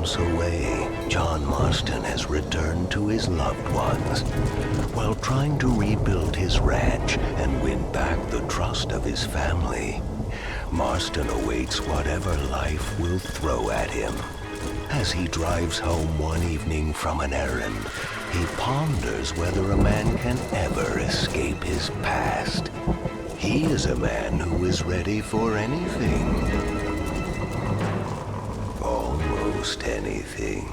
months away, John Marston has returned to his loved ones. While trying to rebuild his ranch and win back the trust of his family, Marston awaits whatever life will throw at him. As he drives home one evening from an errand, he ponders whether a man can ever escape his past. He is a man who is ready for anything. Almost anything.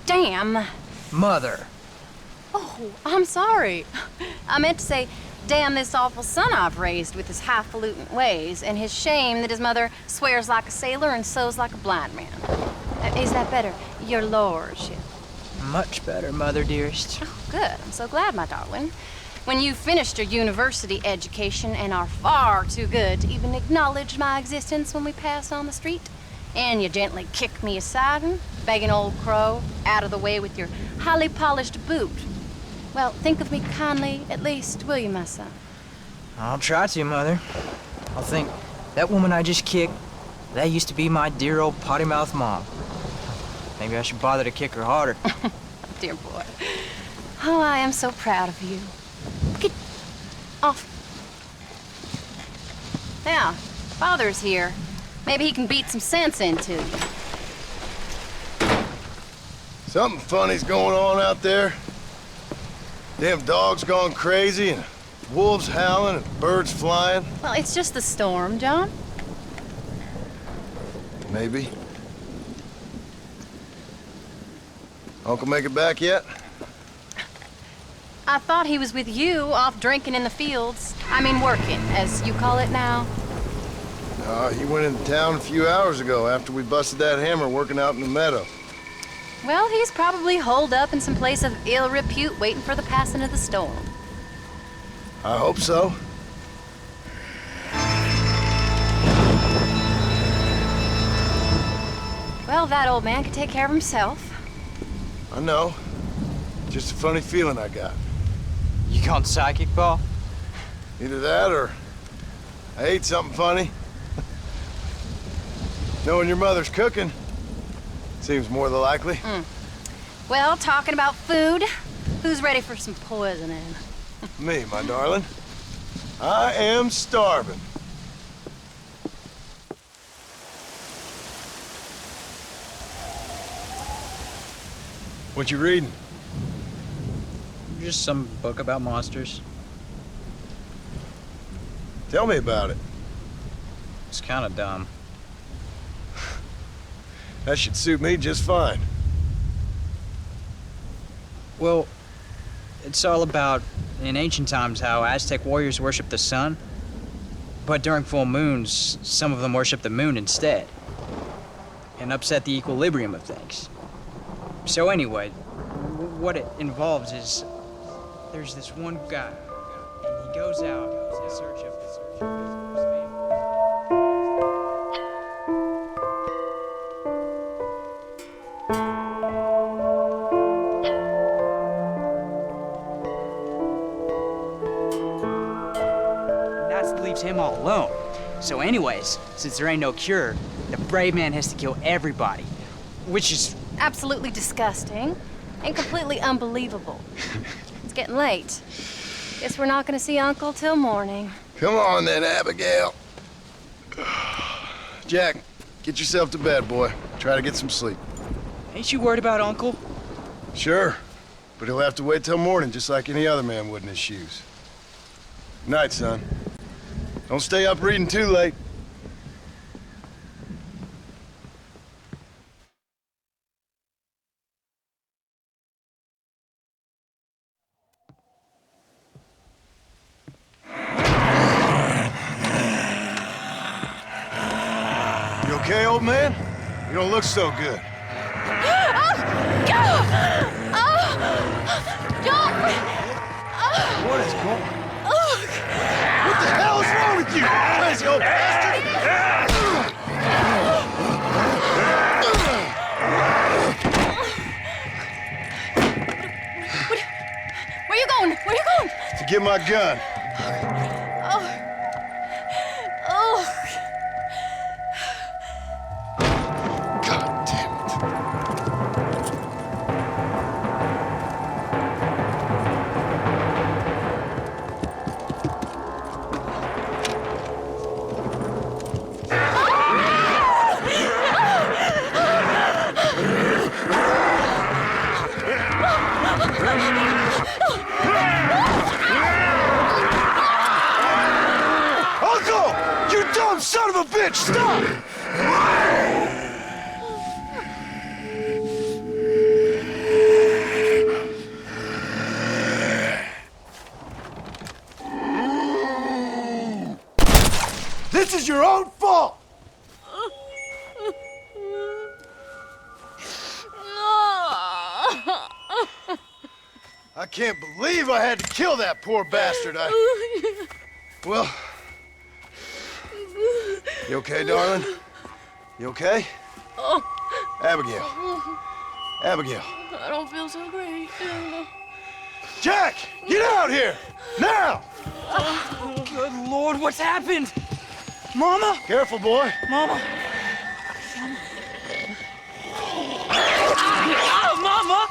Damn. Mother. Oh, I'm sorry. I meant to say, damn this awful son I've raised with his highfalutin ways, and his shame that his mother swears like a sailor and sews like a blind man. Is that better, your lordship? Much better, Mother dearest. Oh, good. I'm so glad, my darling. When you've finished your university education and are far too good to even acknowledge my existence when we pass on the street, and you gently kick me aside and begging old crow out of the way with your highly polished boot. Well, think of me kindly, at least, will you, my son? I'll try to, Mother. I'll think, that woman I just kicked, that used to be my dear old potty-mouthed mom. Maybe I should bother to kick her harder. Dear boy. Oh, I am so proud of you. Get off. Now, Father's here. Maybe he can beat some sense into you. Something funny's going on out there. Damn dogs gone crazy and wolves howling and birds flying. Well, it's just the storm, John. Maybe. Uncle make it back yet? I thought he was with you, off drinking in the fields. I mean working, as you call it now. He went into town a few hours ago after we busted that hammer working out in the meadow. Well, he's probably holed up in some place of ill repute waiting for the passing of the storm. I hope so. Well, that old man can take care of himself. I know. Just a funny feeling I got. You gone psychic, Paul? Either that or I ate something funny. Knowing your mother's cooking seems more than likely. Well, talking about food, who's ready for some poisoning? Me, my darling. I am starving. What you reading? Just some book about monsters. Tell me about it. It's kind of dumb. That should suit me just fine. Well, it's all about, in ancient times, how Aztec warriors worshiped the sun. But during full moons, some of them worshiped the moon instead. And upset the equilibrium of things. So anyway, what it involves is, there's this one guy, and he goes out in search of his family. Leaves him all alone. So anyways, since there ain't no cure, the brave man has to kill everybody, which is Absolutely disgusting and completely unbelievable. It's getting late. Guess we're not gonna see Uncle till morning. Come on then, Abigail. Jack, get yourself to bed, boy. Try to get some sleep. Ain't you worried about Uncle? Sure, but he'll have to wait till morning just like any other man would in his shoes. Night, son. Don't stay up reading too late. okay, old man? You don't look so good. What is going on? What the hell is wrong with you, crazy old bastard? Where you going? Where you going? To get my gun. God damn it. Uncle! You dumb son of a bitch! Stop! This is your own fault! I can't believe I had to kill that poor bastard. Well... You okay, darling? You okay? Abigail. Abigail. I don't feel so great. Jack! Get out here! Now! Good Lord, what's happened? Mama? Careful, boy. Mama? Ah, Mama!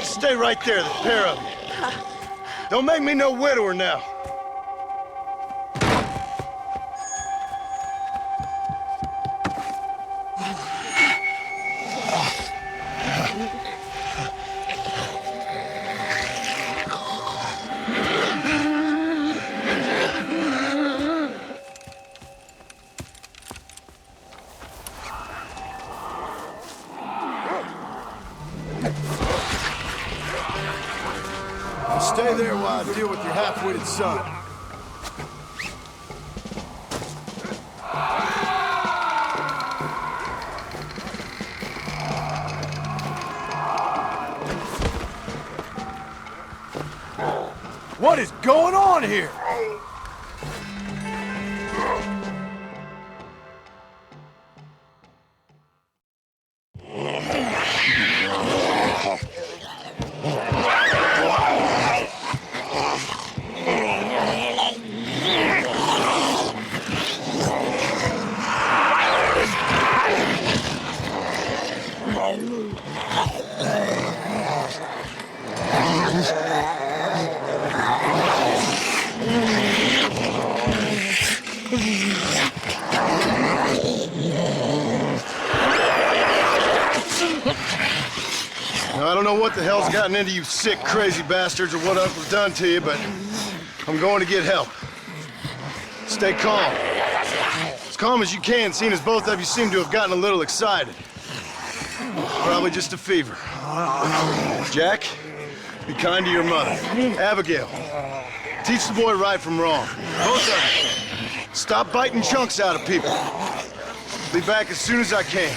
Stay right there, the pair of you. Don't make me no widower now. Stay there while I deal with your half-witted son. What is going on here? Now, I don't know what the hell's gotten into you sick, crazy bastards or what Uncle's done to you, but I'm going to get help. Stay calm. As calm as you can, seeing as both of you seem to have gotten a little excited. Probably just a fever. Jack, be kind to your mother. Abigail, teach the boy right from wrong. Both of you. Stop biting chunks out of people. Be back as soon as I can.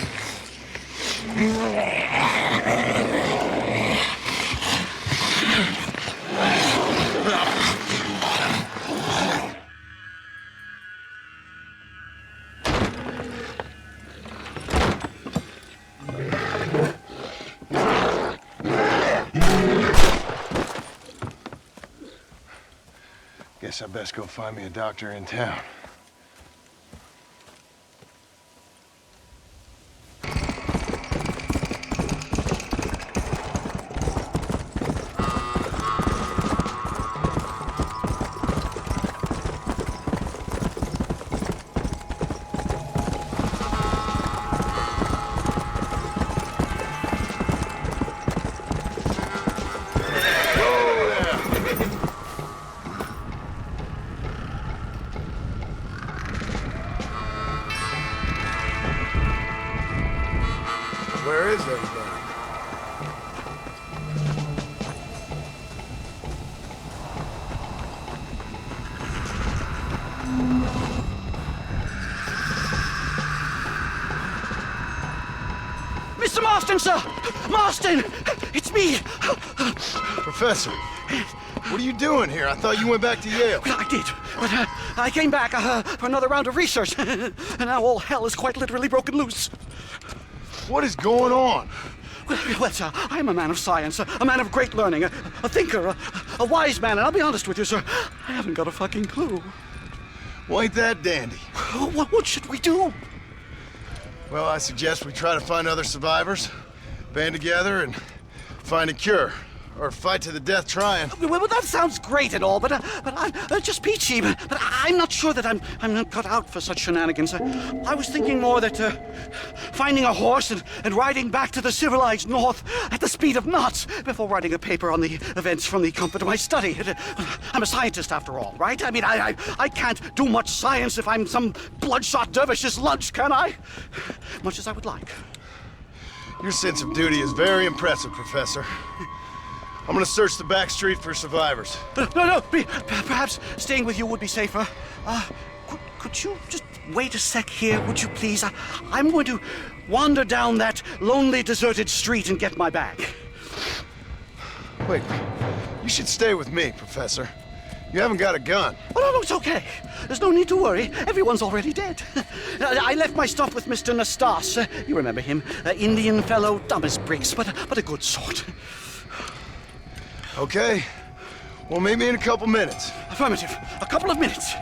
Guess I best go find me a doctor in town. Marston, sir! Marston! It's me! Professor, what are you doing here? I thought you went back to Yale. I did, but I came back for another round of research, and now all hell is quite literally broken loose. What is going on? Well, sir, I am a man of science, a man of great learning, a thinker, a wise man, and I'll be honest with you, sir, I haven't got a fucking clue. Well, ain't that dandy? What should we do? Well, I suggest we try to find other survivors, band together, and find a cure. Or fight to the death trying. Well, that sounds great and all, but I'm just peachy. But I'm not sure that I'm not cut out for such shenanigans. I was thinking more that finding a horse and riding back to the civilized north at the speed of knots before writing a paper on the events from the comfort of my study. I'm a scientist after all, right? I mean, I can't do much science if I'm some bloodshot dervish's lunch, can I? Much as I would like. Your sense of duty is very impressive, Professor. I'm gonna search the back street for survivors. No, perhaps staying with you would be safer. Could you just wait a sec here, would you please? I'm going to wander down that lonely, deserted street and get my bag. Wait, you should stay with me, Professor. You haven't got a gun. Oh, no, it's okay. There's no need to worry. Everyone's already dead. I left my stuff with Mr. Nastas. You remember him. Indian fellow, dumb as bricks, but a good sort. Okay. Well, meet me in a couple minutes. Affirmative. A couple of minutes.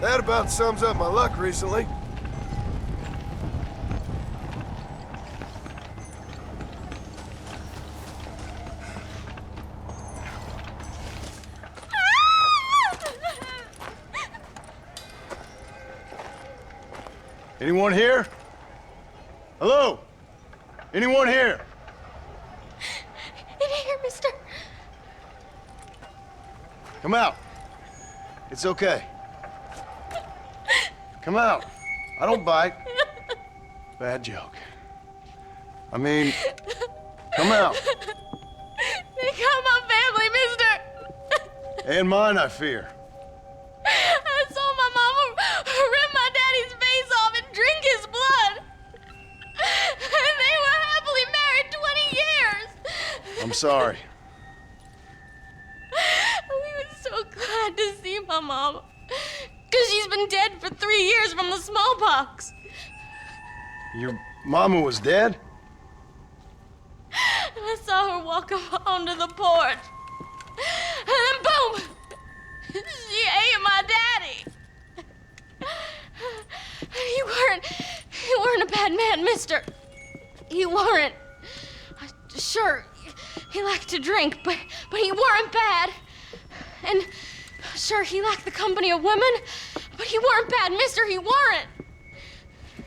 That about sums up my luck recently. Anyone here? Hello? Anyone here? In here, mister. Come out. It's okay. Come out. I don't bite. Bad joke. I mean, come out. They got my family, mister. And mine, I fear. I saw my mama rip my daddy's face off and drink his blood. And they were happily married 20 years. I'm sorry. We were so glad to see my mama. Because she's been dead for 3 years from the smallpox. Your mama was dead? And I saw her walk up onto the porch. And then boom! She ate my daddy. You weren't a bad man, mister. You weren't. Sure, he liked to drink, but he weren't bad. And sure, he liked the company of women, but he weren't bad, mister, he weren't.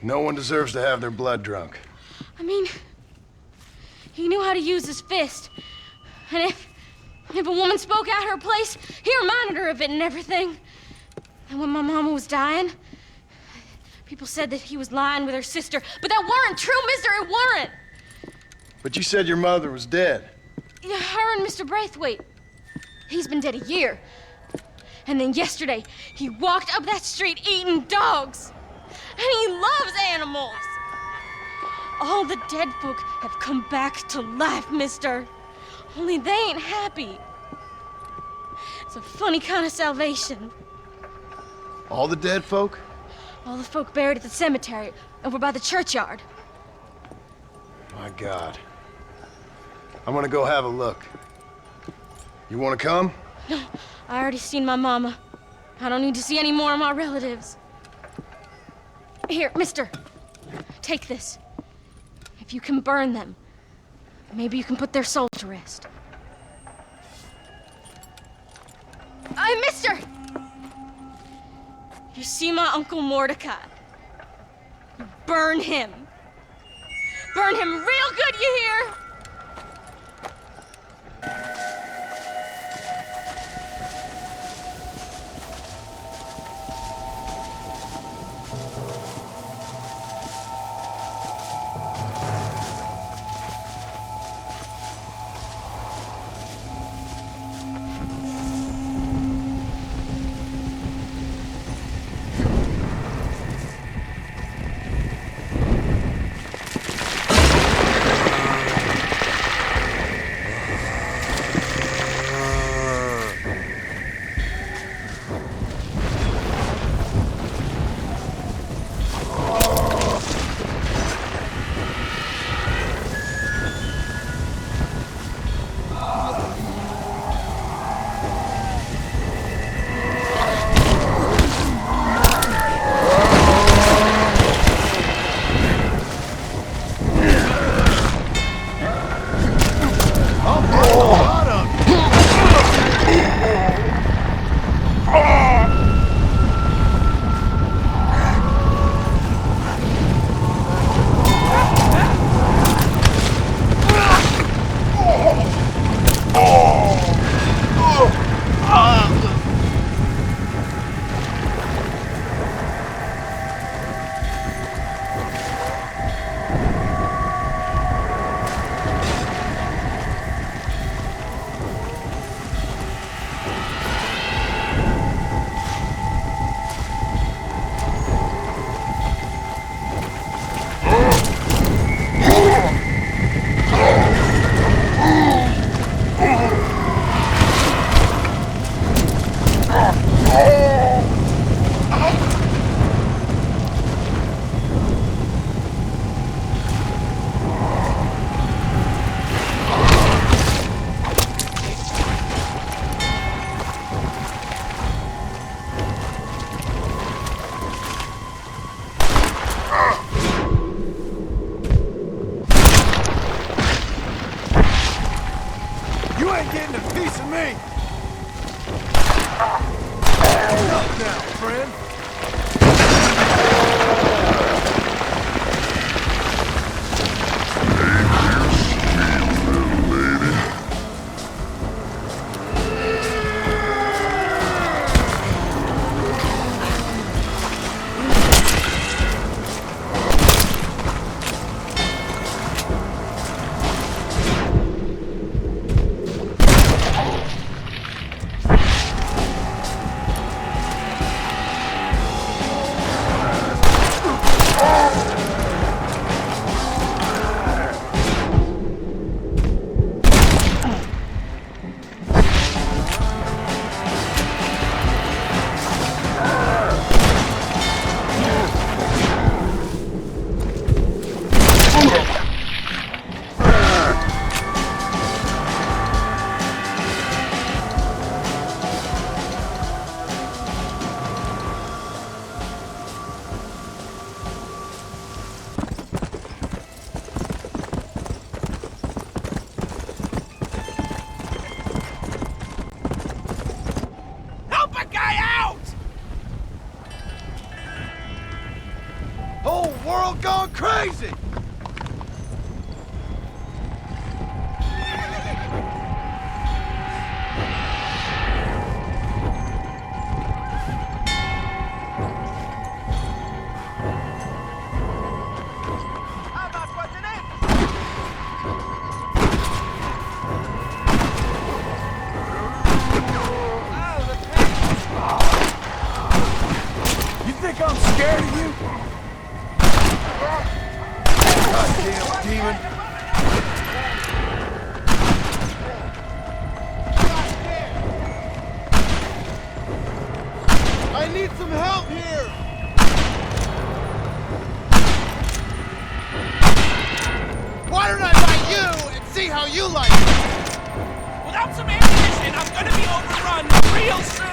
No one deserves to have their blood drunk. I mean, he knew how to use his fist. And if a woman spoke out her place, he reminded her of it and everything. And when my mama was dying, people said that he was lying with her sister, but that weren't true, mister, it weren't. But you said your mother was dead. Yeah, her and Mr. Braithwaite. He's been dead a year. And then yesterday, he walked up that street eating dogs. And he loves animals. All the dead folk have come back to life, mister. Only they ain't happy. It's a funny kind of salvation. All the dead folk? All the folk buried at the cemetery over by the churchyard. My God. I'm gonna go have a look. You wanna come? No, I already seen my mama. I don't need to see any more of my relatives. Here, mister. Take this. If you can burn them, maybe you can put their soul to rest. Mister! You see my Uncle Mordecai? Burn him. Burn him real good, you hear? Crazy! You think I'm scared of you? Goddamn demon! I need some help here! Why don't I buy you and see how you like it? Well, out some ammunition. I'm gonna be overrun real soon.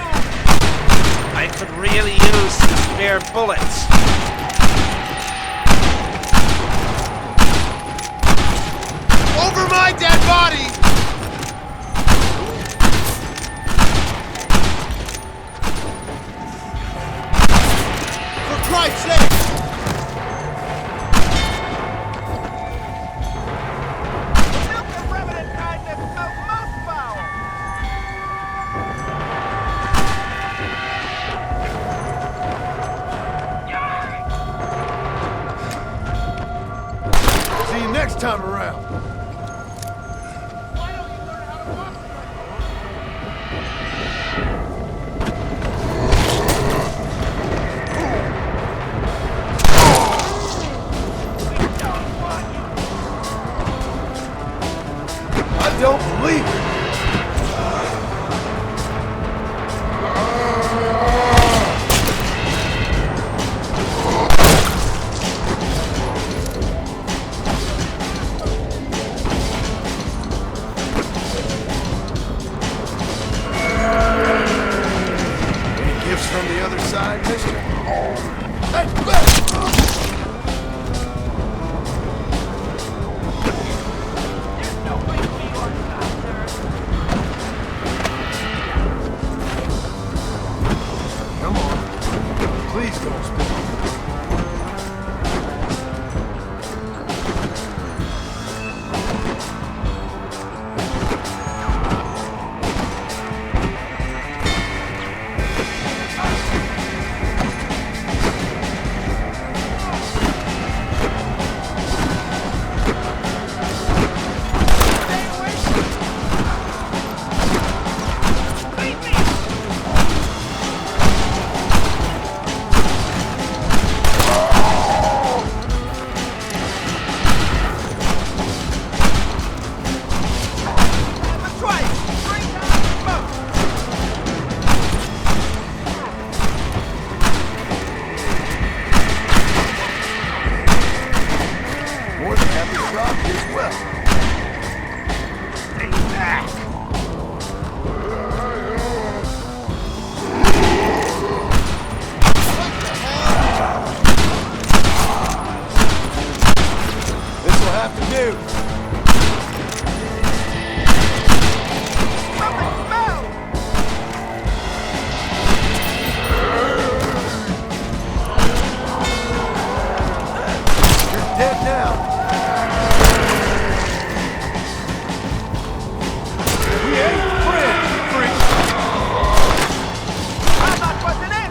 I could really use some spare bullets. Over my dead body! For Christ's sake! See you next time around. I don't believe it. Any gifts from the other side, mister? Come on. Please don't spill. More than happy to rob you as well. Stay back. This will have to do. You're dead now. We ain't friends, freak. I'm not busting in.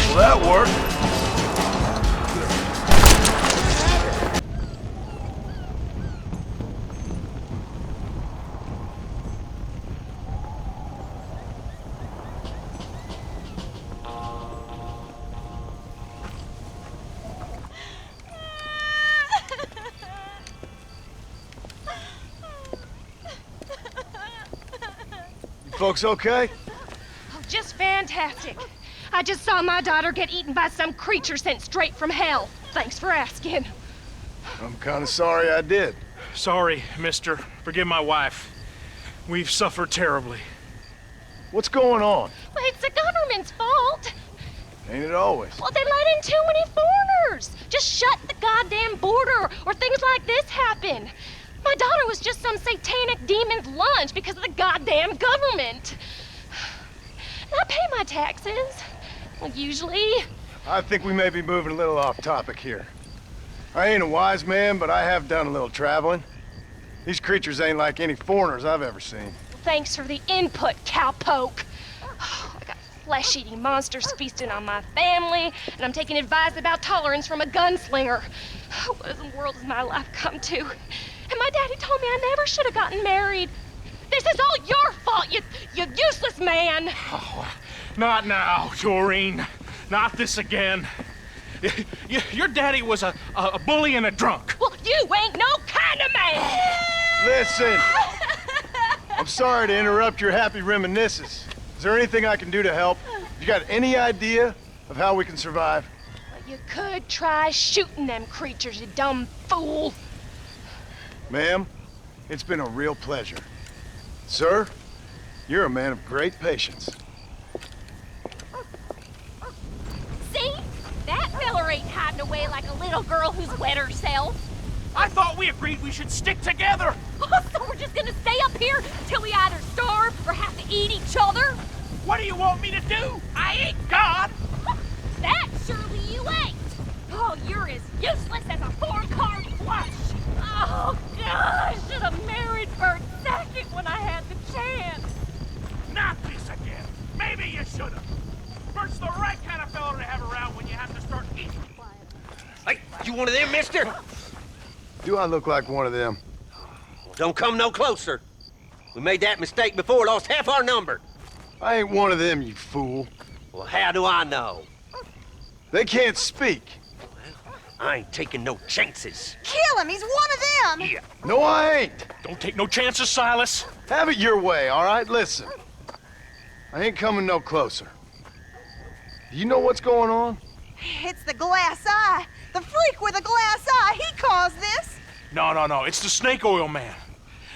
Well, that worked. You folks okay? Oh, just fantastic. I just saw my daughter get eaten by some creature sent straight from hell. Thanks for asking. I'm kind of sorry I did. Sorry, mister. Forgive my wife. We've suffered terribly. What's going on? Well, it's the government's fault. Ain't it always? Well, they let in too many foreigners. Just shut the goddamn border, or things like this happen. My daughter was just some satanic demon's lunch because of the goddamn government. And I pay my taxes. Well, usually. I think we may be moving a little off topic here. I ain't a wise man, but I have done a little traveling. These creatures ain't like any foreigners I've ever seen. Thanks for the input, cowpoke. I got flesh-eating monsters feasting on my family, and I'm taking advice about tolerance from a gunslinger. What in the world has my life come to? And my daddy told me I never should have gotten married. This is all your fault, you useless man! Oh, not now, Doreen. Not this again. Your daddy was a bully and a drunk. Well, you ain't no kind of man! Listen! I'm sorry to interrupt your happy reminiscences. Is there anything I can do to help? You got any idea of how we can survive? you could try shooting them creatures, you dumb fool. Ma'am, it's been a real pleasure. Sir, you're a man of great patience. See? That feller ain't hiding away like a little girl who's wet herself. I thought we agreed we should stick together. So we're just gonna stay up here till we either starve or have to eat each other? What do you want me to do? I ain't God. That surely you ain't. Oh, you're as useless as a four-car flush. Oh, God, I should have married Bert Sackett when I had the chance. Not this again. Maybe you should have. Bert's the right kind of fella to have around when you have to start eating. Hey, you one of them, mister? Do I look like one of them? Don't come no closer. We made that mistake before, lost half our number. I ain't one of them, you fool. Well, how do I know? They can't speak. I ain't taking no chances. Kill him! He's one of them! Yeah. No, I ain't. Don't take no chances, Silas. Have it your way, all right? Listen. I ain't coming no closer. Do you know what's going on? It's the glass eye. The freak with the glass eye. He caused this. No. It's the snake oil man.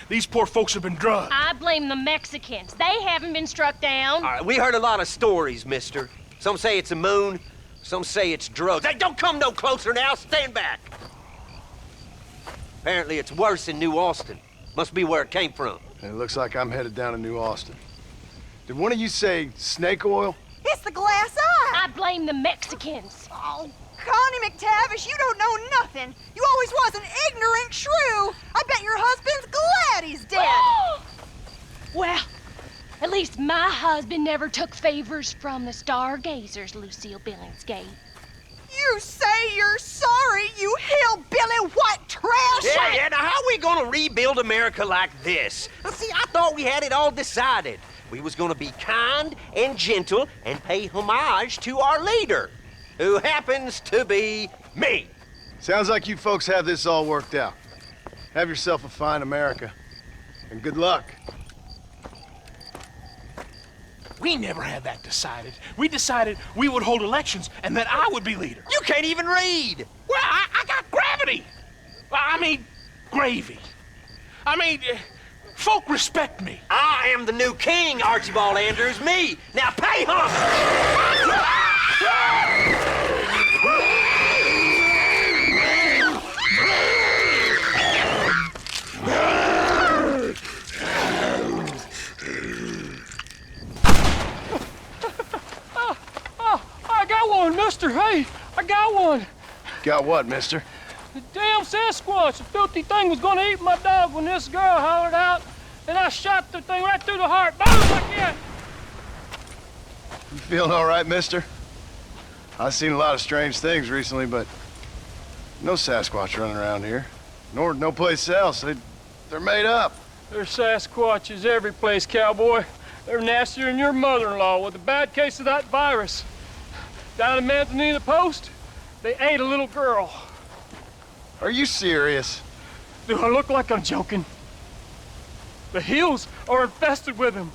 These poor folks have been drugged. I blame the Mexicans. They haven't been struck down. All right, we heard a lot of stories, mister. Some say it's a moon, some say it's drugs. Hey, don't come no closer now. Stand back. Apparently it's worse in New Austin. Must be where it came from. It looks like I'm headed down to New Austin. Did one of you say snake oil? It's the glass eye. I blame the Mexicans. Oh, Connie McTavish, you don't know nothing. You always was an ignorant shrew. I bet your husband's glad he's dead. Well, at least my husband never took favors from the stargazers, Lucille Billingsgate. You say you're sorry, you hillbilly white trash! Yeah, now how we gonna rebuild America like this? Now, see, I thought we had it all decided. We was gonna be kind and gentle and pay homage to our leader, who happens to be me. Sounds like you folks have this all worked out. Have yourself a fine America, and good luck. We never had that decided. We decided we would hold elections and that I would be leader. You can't even read. Well, I got gravity. I mean, gravy. I mean, folk respect me. I am the new king, Archibald Andrews, me. Now pay homage. I got one, mister. Hey, I got one. Got what, mister? The damn Sasquatch, the filthy thing, was gonna eat my dog when this girl hollered out, and I shot the thing right through the heart. Boom, like that. You feeling all right, mister? I've seen a lot of strange things recently, but no Sasquatch running around here. Nor no place else. They're made up. There's Sasquatches every place, cowboy. They're nastier than your mother-in-law with a bad case of that virus. Down in Manzanita Post, they ate a little girl. Are you serious? Do I look like I'm joking? The hills are infested with them.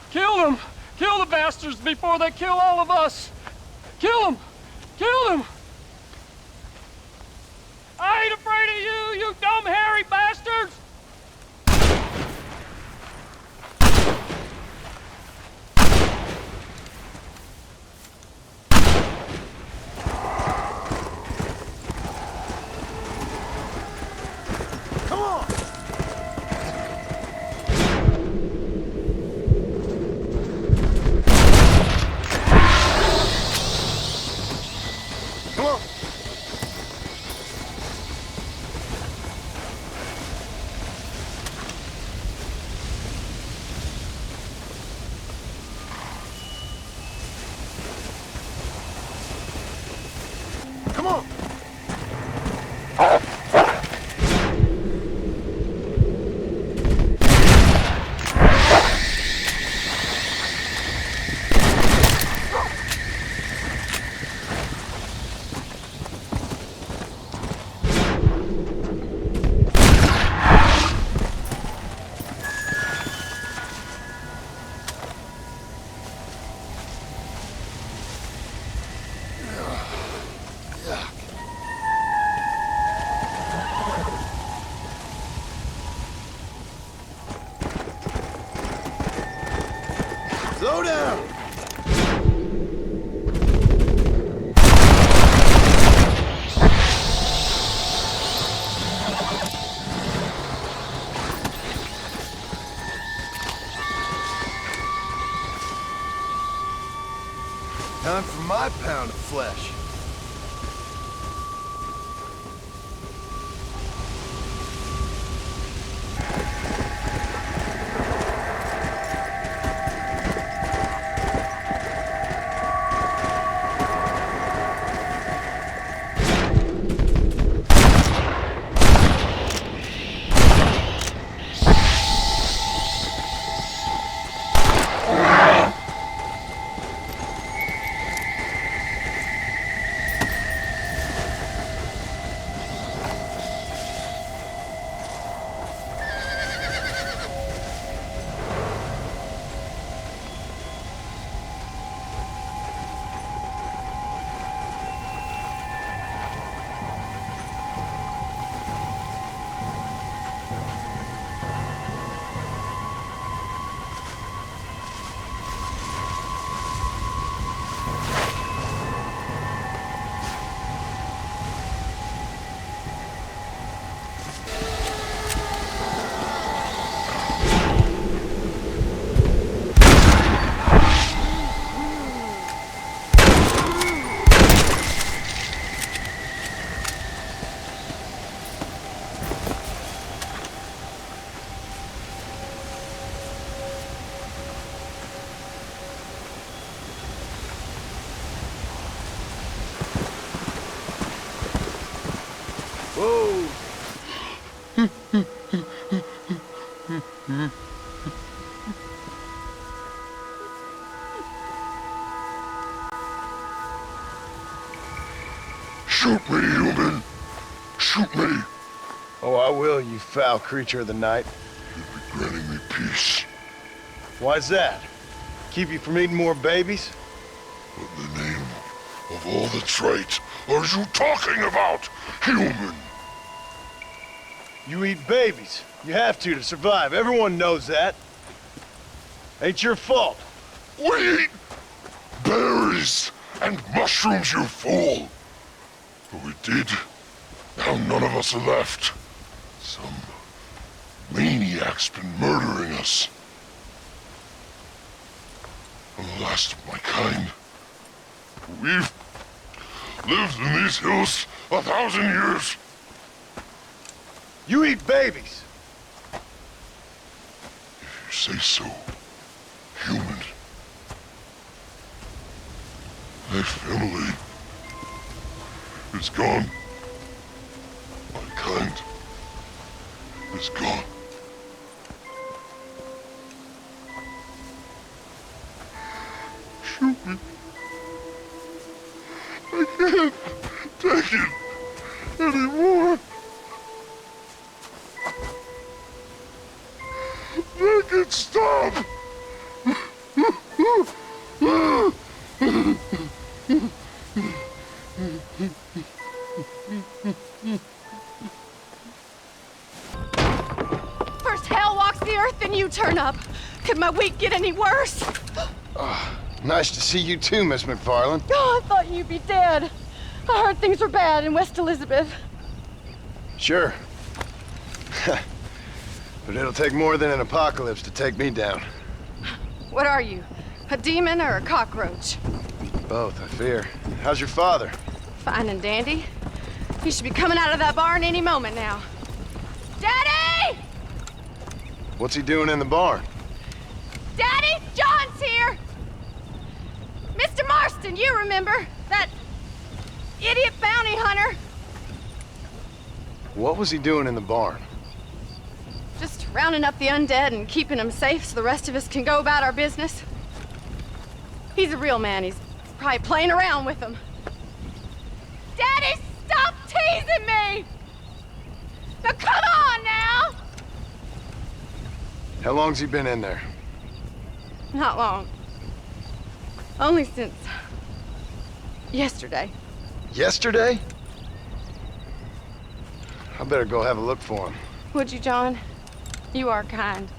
Kill them! Kill the bastards before they kill all of us! Kill them! Kill them! I ain't afraid of you, you dumb hairy bastards! Come on! Slow down! Time for my pound of flesh. Whoa! Shoot me, human! Shoot me! Oh, I will, you foul creature of the night. You'll be granting me peace. Why's that? Keep you from eating more babies? What in the name of all that's right are you talking about, human? You eat babies. You have to survive. Everyone knows that. Ain't your fault. We eat berries and mushrooms, you fool! But we did. Now none of us are left. Some maniac's been murdering us. I'm the last of my kind. We've lived in these hills 1,000 years. You eat babies. If you say so, human. My family is gone. My kind is gone. Shoot me. I can't take it anymore. Make it stop. First hell walks the earth, then you turn up. Could my week get any worse? Nice to see you too, Miss McFarland. Oh, I thought you'd be dead. I heard things were bad in West Elizabeth. Sure. But it'll take more than an apocalypse to take me down. What are you? A demon or a cockroach? Both, I fear. How's your father? Fine and dandy. He should be coming out of that barn any moment now. Daddy! What's he doing in the barn? Daddy, John's here! Mr. Marston, you remember? That idiot bounty hunter. What was he doing in the barn? Just rounding up the undead and keeping them safe so the rest of us can go about our business. He's a real man. He's probably playing around with them. Daddy, stop teasing me! Now come on now! How long's he been in there? Not long. Only since yesterday. Yesterday? I better go have a look for him. Would you, John? You are kind.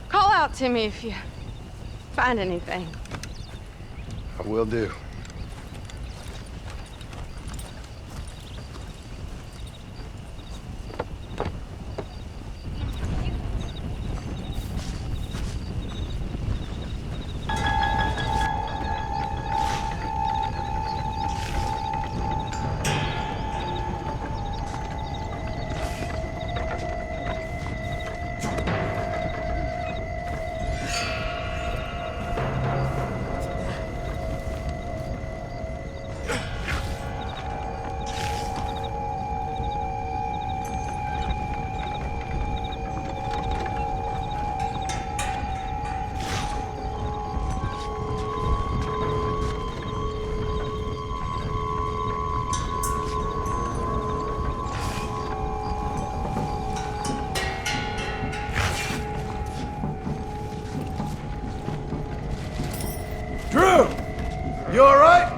Call out to me if you find anything. I will do. Drew! You all right?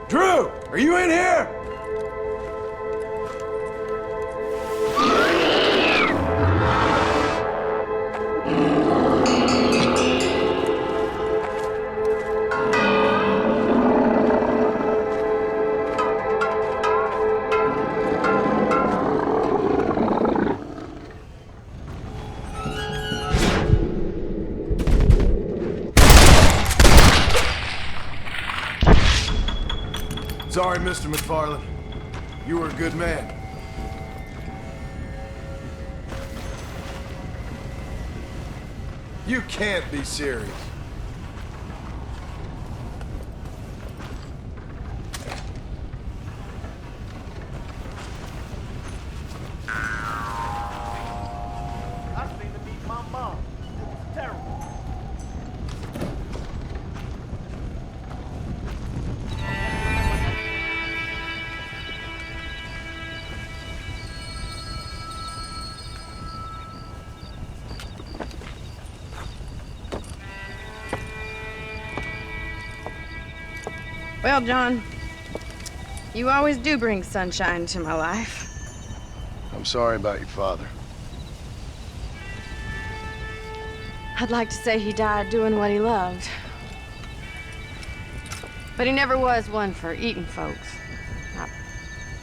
Drew, are you in here? Sorry, Mr. McFarland. You were a good man. You can't be serious. I've been to meet my mom. It was terrible. Well, John, you always do bring sunshine to my life. I'm sorry about your father. I'd like to say he died doing what he loved. But he never was one for eating folks. Not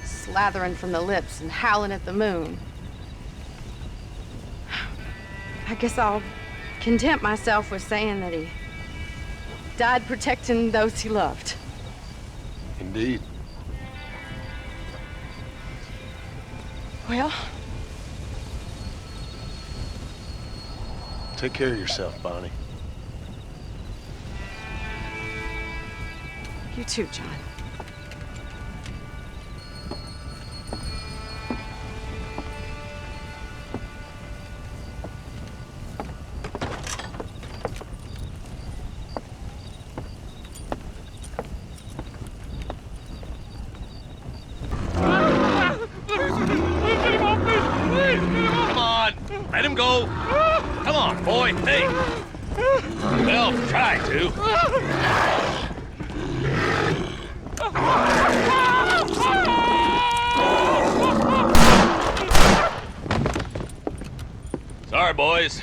slathering from the lips and howling at the moon. I guess I'll content myself with saying that he died protecting those he loved. Indeed. Well, take care of yourself, Bonnie. You too, John. Let him go. Come on, boy. Hey. Well, try to. Sorry, boys.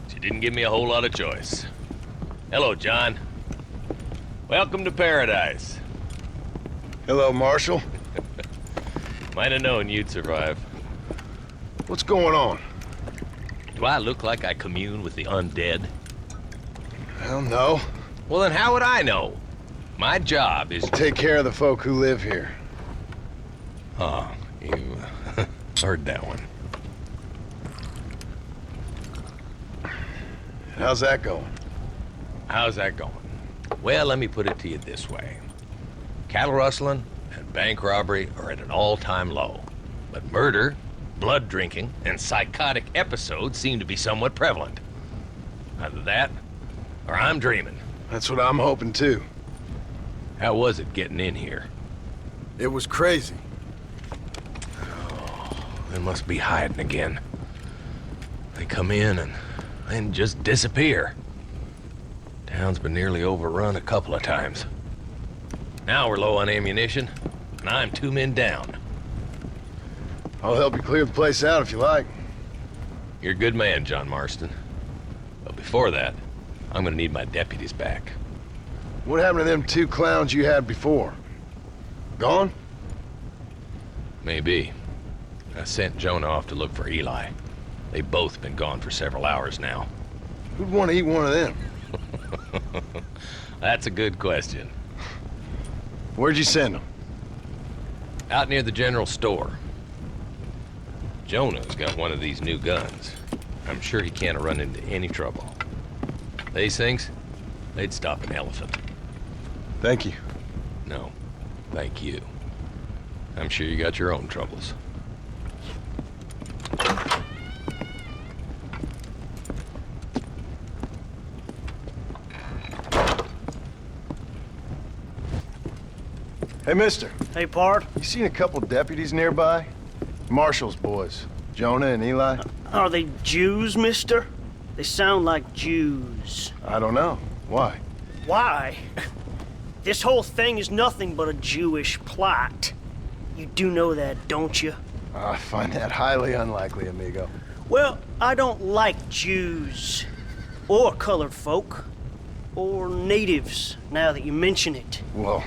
She didn't give me a whole lot of choice. Hello, John. Welcome to paradise. Hello, Marshal. Might have known you'd survive. What's going on? Do I look like I commune with the undead? Hell no. Well, then how would I know? My job is... Take care of the folk who live here. Oh, you heard that one. How's that going? How's that going? Well, let me put it to you this way. Cattle rustling and bank robbery are at an all-time low. But murder, blood drinking, and psychotic episodes seem to be somewhat prevalent. Either that, or I'm dreaming. That's what I'm hoping too. How was it getting in here? It was crazy. Oh, they must be hiding again. They come in and then just disappear. Town's been nearly overrun a couple of times. Now we're low on ammunition, and I'm 2 men down. I'll help you clear the place out if you like. You're a good man, John Marston. But before that, I'm gonna need my deputies back. What happened to them 2 clowns you had before? Gone? Maybe. I sent Jonah off to look for Eli. They've both been gone for several hours now. Who'd want to eat one of them? That's a good question. Where'd you send them? Out near the general store. Jonah's got one of these new guns. I'm sure he can't run into any trouble. These things, they'd stop an elephant. Thank you. No, thank you. I'm sure you got your own troubles. Hey, mister. Hey, Pard. You seen a couple deputies nearby? Marshall's boys, Jonah and Eli. Are they Jews, mister? They sound like Jews. I don't know. Why? Why? This whole thing is nothing but a Jewish plot. You do know that, don't you? I find that highly unlikely, amigo. Well, I don't like Jews. Or colored folk. Or natives, now that you mention it. Well,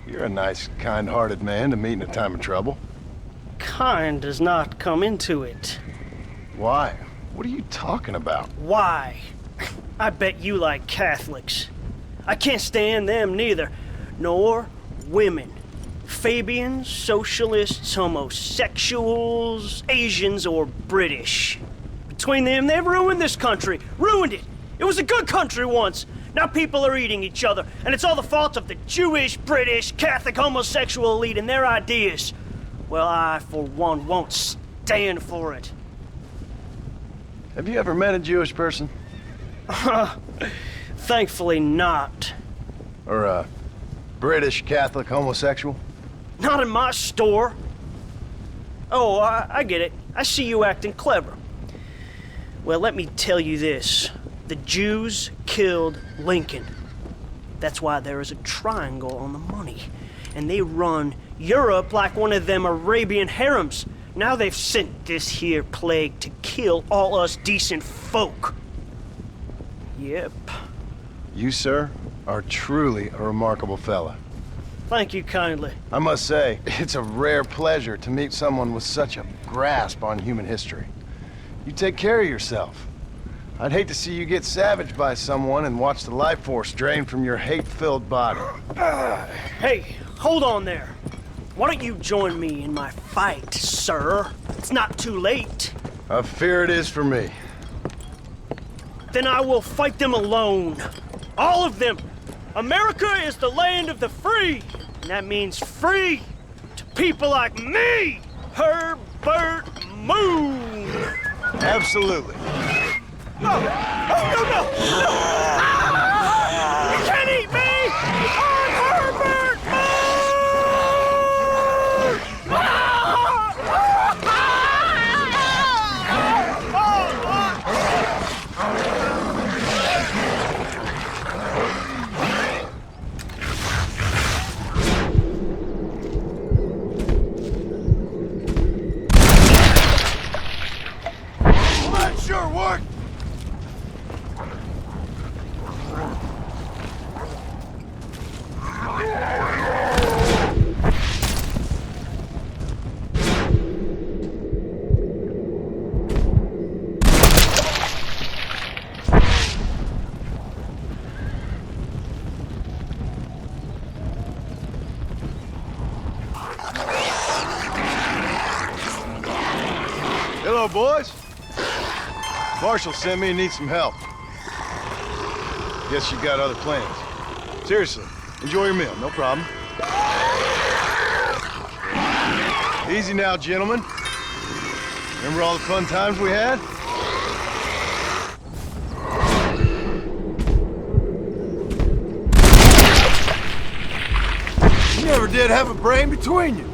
you're a nice, kind-hearted man to meet in a time of trouble. Kind does not come into it. Why? What are you talking about? Why? I bet you like Catholics. I can't stand them neither. Nor women. Fabians, socialists, homosexuals, Asians, or British. Between them, they've ruined this country. Ruined it. It was a good country once. Now people are eating each other, and it's all the fault of the Jewish, British, Catholic, homosexual elite and their ideas. Well, I, for one, won't stand for it. Have you ever met a Jewish person? Thankfully not. Or a British Catholic homosexual? Not in my store. Oh, I get it. I see you acting clever. Well, let me tell you this. The Jews killed Lincoln. That's why there is a triangle on the money. And they run Europe like one of them Arabian harems. Now they've sent this here plague to kill all us decent folk. Yep. You, sir, are truly a remarkable fella. Thank you kindly. I must say, it's a rare pleasure to meet someone with such a grasp on human history. You take care of yourself. I'd hate to see you get savaged by someone and watch the life force drain from your hate-filled body. Hey, hold on there. Why don't you join me in my fight, sir? It's not too late. I fear it is for me. Then I will fight them alone. All of them. America is the land of the free. And that means free to people like me, Herbert Moon. Absolutely. No! Oh, no, no! No! You can't eat me! I'm Herbert Well, that sure worked! Hello, boys. Marshall sent me and needs some help. Guess you got other plans. Seriously, enjoy your meal, no problem. Easy now, gentlemen. Remember all the fun times we had? You never did have a brain between you.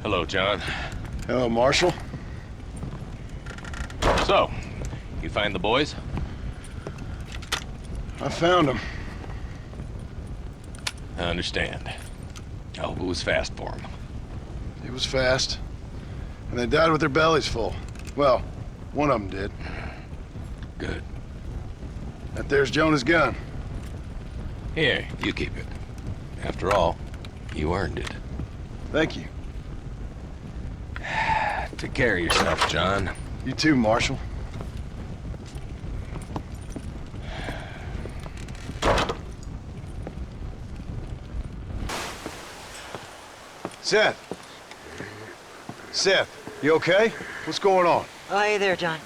Hello, John. Hello, Marshall. So, you find the boys? I found them. I understand. I hope it was fast for them. It was fast. And they died with their bellies full. Well, one of them did. Good. That there's Jonah's gun. Here, you keep it. After all, you earned it. Thank you. Take care of yourself, John. You too, Marshall. Seth. Seth, you okay? What's going on? Oh, hey there, John.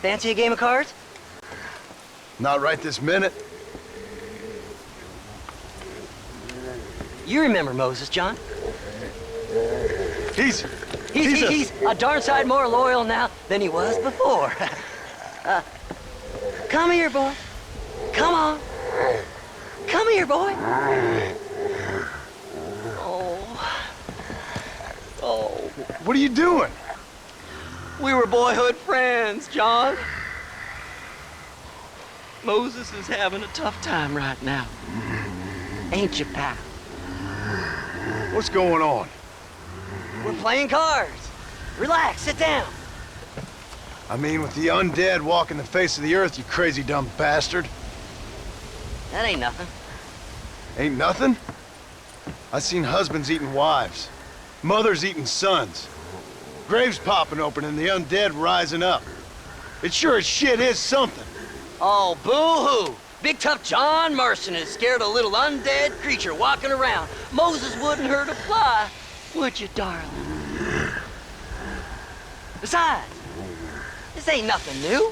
Fancy a game of cards? Not right this minute. You remember Moses, John? He's a darn sight more loyal now than he was before. Come here, boy. Come on. Come here, boy. Oh. What are you doing? We were boyhood friends, John. Moses is having a tough time right now. Ain't you, pal? What's going on? We're playing cards. Relax, sit down. I mean, with the undead walking the face of the earth, you crazy dumb bastard. That ain't nothing. Ain't nothing? I seen husbands eating wives, mothers eating sons, graves popping open and the undead rising up. It sure as shit is something. Oh, boo-hoo. Big tough John Marston is scared of a little undead creature walking around. Moses wouldn't hurt a fly, would you, darling? Besides, this ain't nothing new.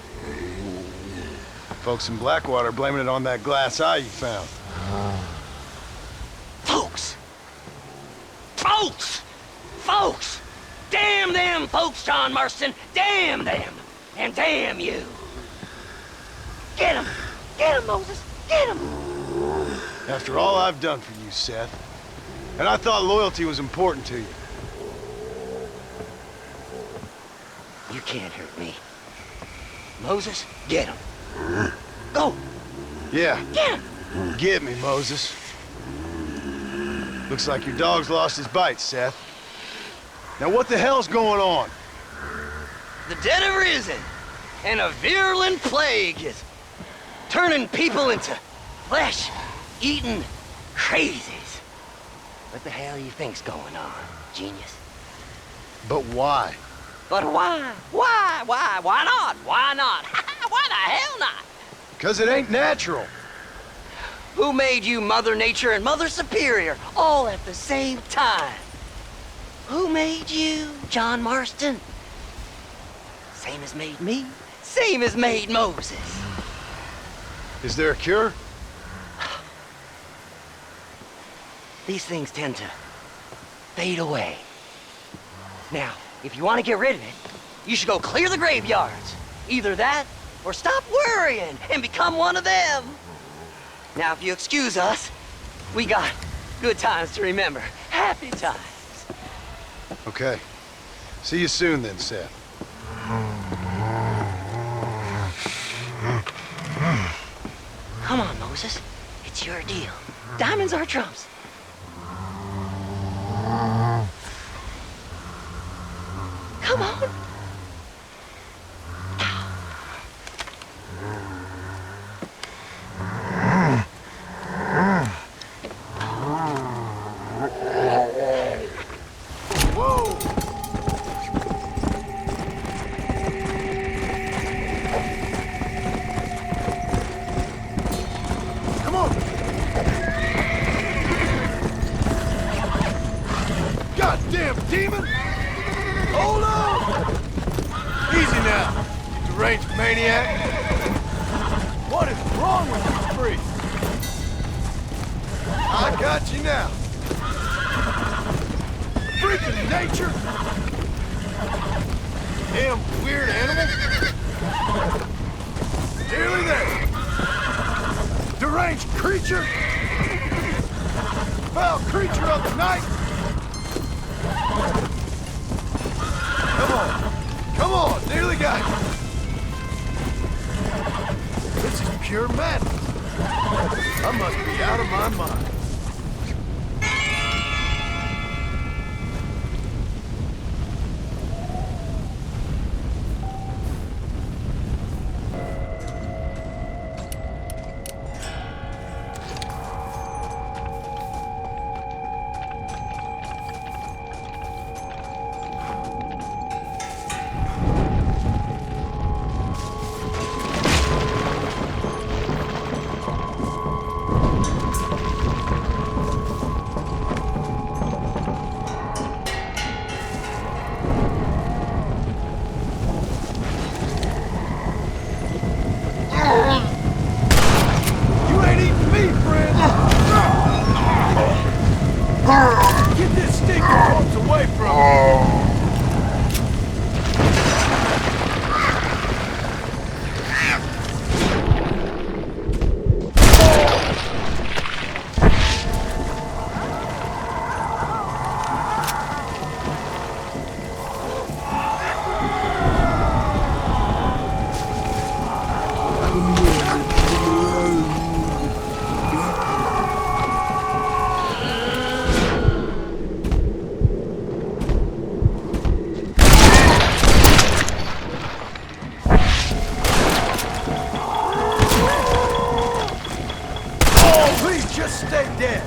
Folks in Blackwater blaming it on that glass eye you found. Folks! Folks! Folks! Damn them folks, John Marston! Damn them! And damn you! Get him! Get him, Moses! Get him! After all I've done for you, Seth, and I thought loyalty was important to you. You can't hurt me. Moses, get him. Go! Yeah. Get him! Get me, Moses. Looks like your dog's lost his bite, Seth. Now what the hell's going on? The dead have risen, and a virulent plague is turning people into flesh-eating crazies. What the hell you think's going on, genius? But why? But why? Why? Why not? Why not? Why the hell not? Because it ain't natural. Who made you Mother Nature and Mother Superior all at the same time? Who made you, John Marston? Same as made me, same as made Moses. Is there a cure? These things tend to fade away. Now, if you want to get rid of it, you should go clear the graveyards. Either that, or stop worrying and become one of them. Now, if you excuse us, we got good times to remember. Happy times. Okay. See you soon then, Seth. Come on, Moses. It's your deal. Diamonds are trumps. deranged maniac? What is wrong with this priest? I got you now. Freaking nature! Damn weird animal! Nearly there! Deranged creature! Foul creature of the night! Come on, nearly got you! This is pure madness. I must be out of my mind. Get this stinking corpse away from me! Just stay dead.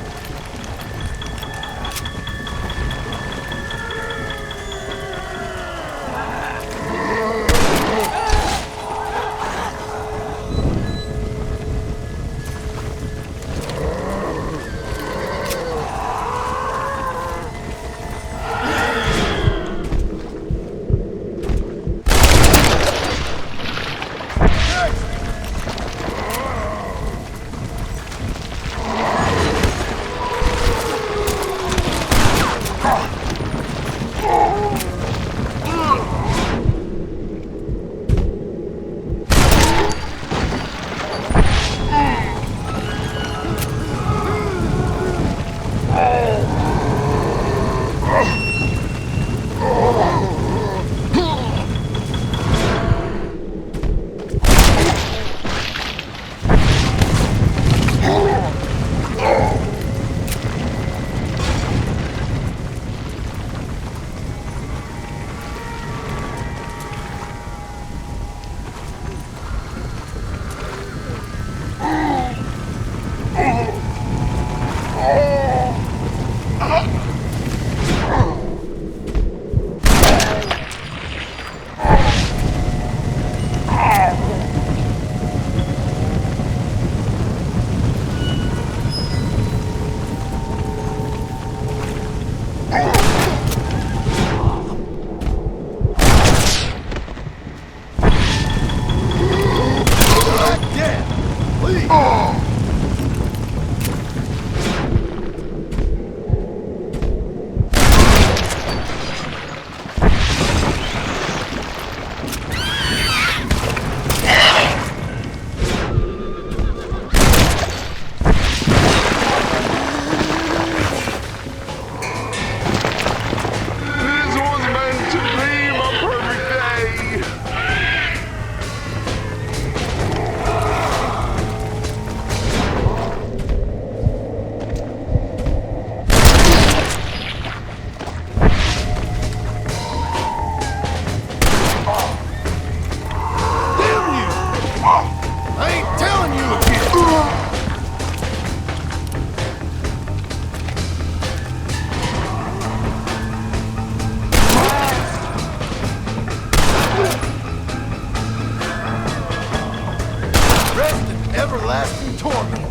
Everlasting torment.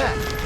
that?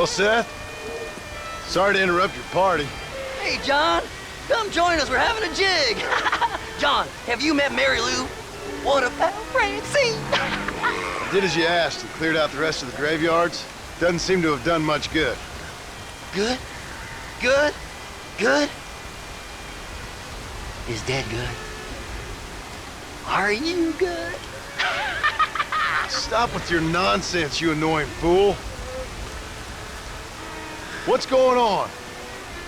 Well, Seth, sorry to interrupt your party. Hey, John, come join us. We're having a jig. John, have you met Mary Lou? What a pal Francine. Did as you asked and cleared out the rest of the graveyards. Doesn't seem to have done much good. Good? Good? Good? Is Dad good? Are you good? Stop with your nonsense, you annoying fool. What's going on?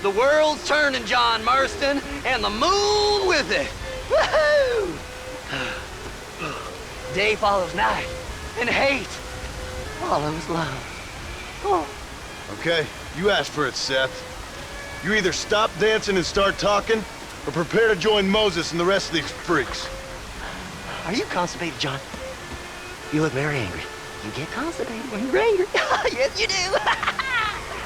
The world's turning, John Marston, and the moon with it. Woohoo! Day follows night, and hate follows love. Oh. Okay, you asked for it, Seth. You either stop dancing and start talking, or prepare to join Moses and the rest of these freaks. Are you constipated, John? You look very angry. You get constipated when you're angry. Yes, you do.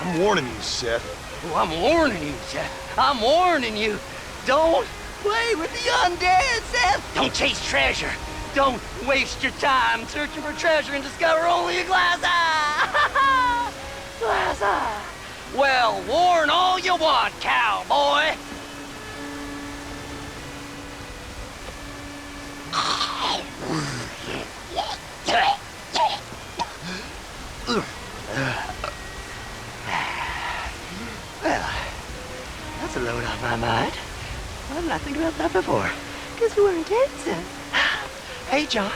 I'm warning you, Seth. Oh, I'm warning you, Seth. I'm warning you. Don't play with the undead, Seth. Don't chase treasure. Don't waste your time searching for treasure and discover only a glass eye. Glass eye. Well, warn all you want, cowboy. Well, that's a load off my mind. Why didn't I think about that before? Because we weren't dancing. Hey, John.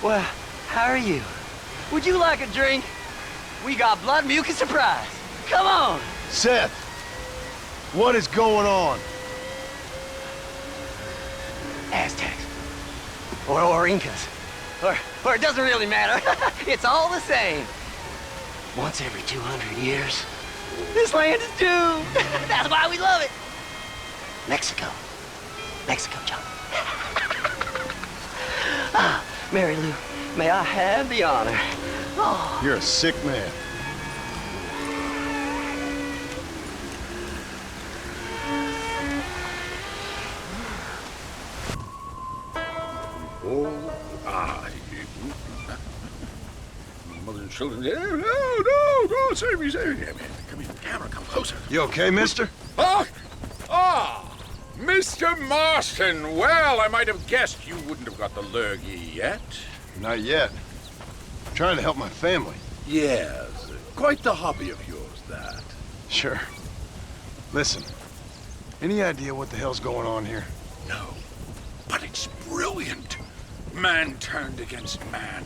Well, how are you? Would you like a drink? We got blood mucus surprise. Come on. Seth, what is going on? Aztecs. Or Incas. Or it doesn't really matter. It's all the same. Once every 200 years, this land is doomed. That's why we love it. Mexico. Mexico, John. Mary Lou, may I have the honor? Oh. You're a sick man. Mother and children. No, save me. Come here, camera, come closer. You okay, mister? Mr. Marston. Well, I might have guessed you wouldn't have got the lurgy yet. Not yet. I'm trying to help my family. Yes, quite the hobby of yours, that. Sure. Listen, any idea what the hell's going on here? No, but it's brilliant. Man turned against man.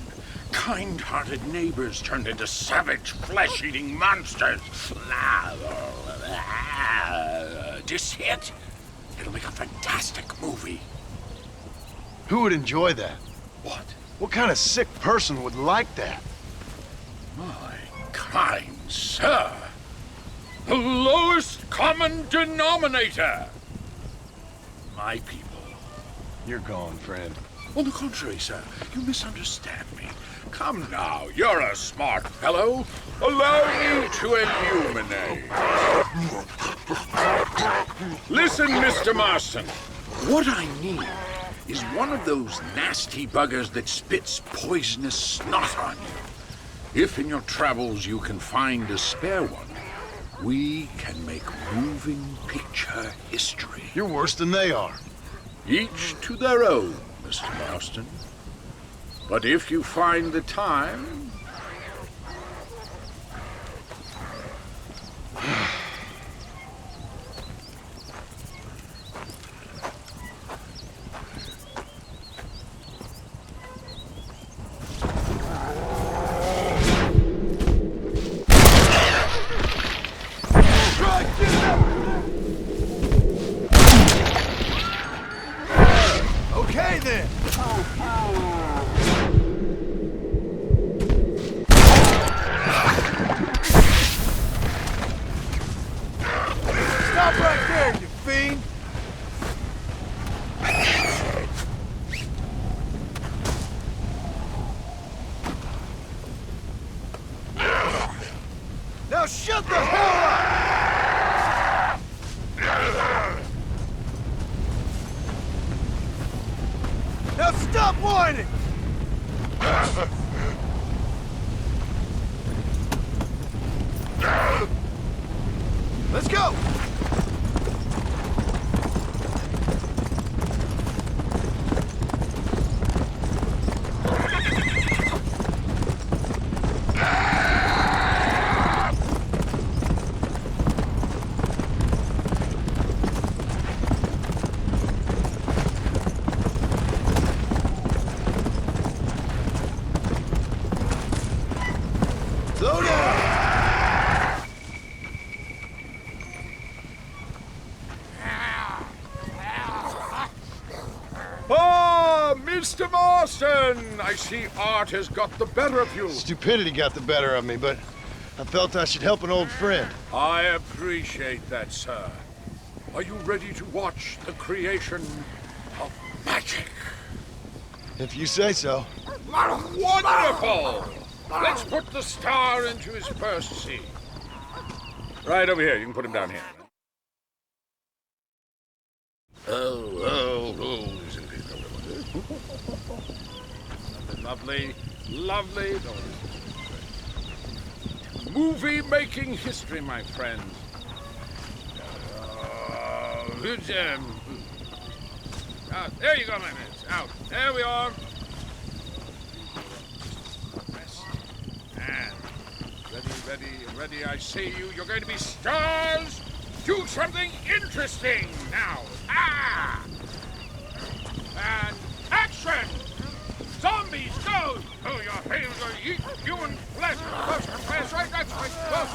Kind-hearted neighbors turned into savage, flesh-eating monsters. Just hit. It'll make a fantastic movie. Who would enjoy that? What? What kind of sick person would like that? My kind sir. The lowest common denominator. My people. You're gone, friend. On the contrary, sir, you misunderstand me. Come now, you're a smart fellow. Allow me to illuminate. Listen, Mr. Marston. What I need is one of those nasty buggers that spits poisonous snot on you. If in your travels you can find a spare one, we can make moving picture history. You're worse than they are. Each to their own, Mr. Marston. But if you find the time... Okay, then. Stop right there, you fiend! Now shut the hell up! Now stop whining! Let's go! Slow down! Ah, Mr. Marston! I see art has got the better of you. Stupidity got the better of me, but I felt I should help an old friend. I appreciate that, sir. Are you ready to watch the creation of magic? If you say so. Wonderful! Let's put the star into his first scene. Right over here. You can put him down here. Oh. Lovely, lovely. Movie-making history, my friends. There you go, my man. Out. There we are. And ready. I say you're going to be stars. Do something interesting now. And action! Zombies, go! Oh, your hands are going to eat human flesh. That's right, that's right. Go!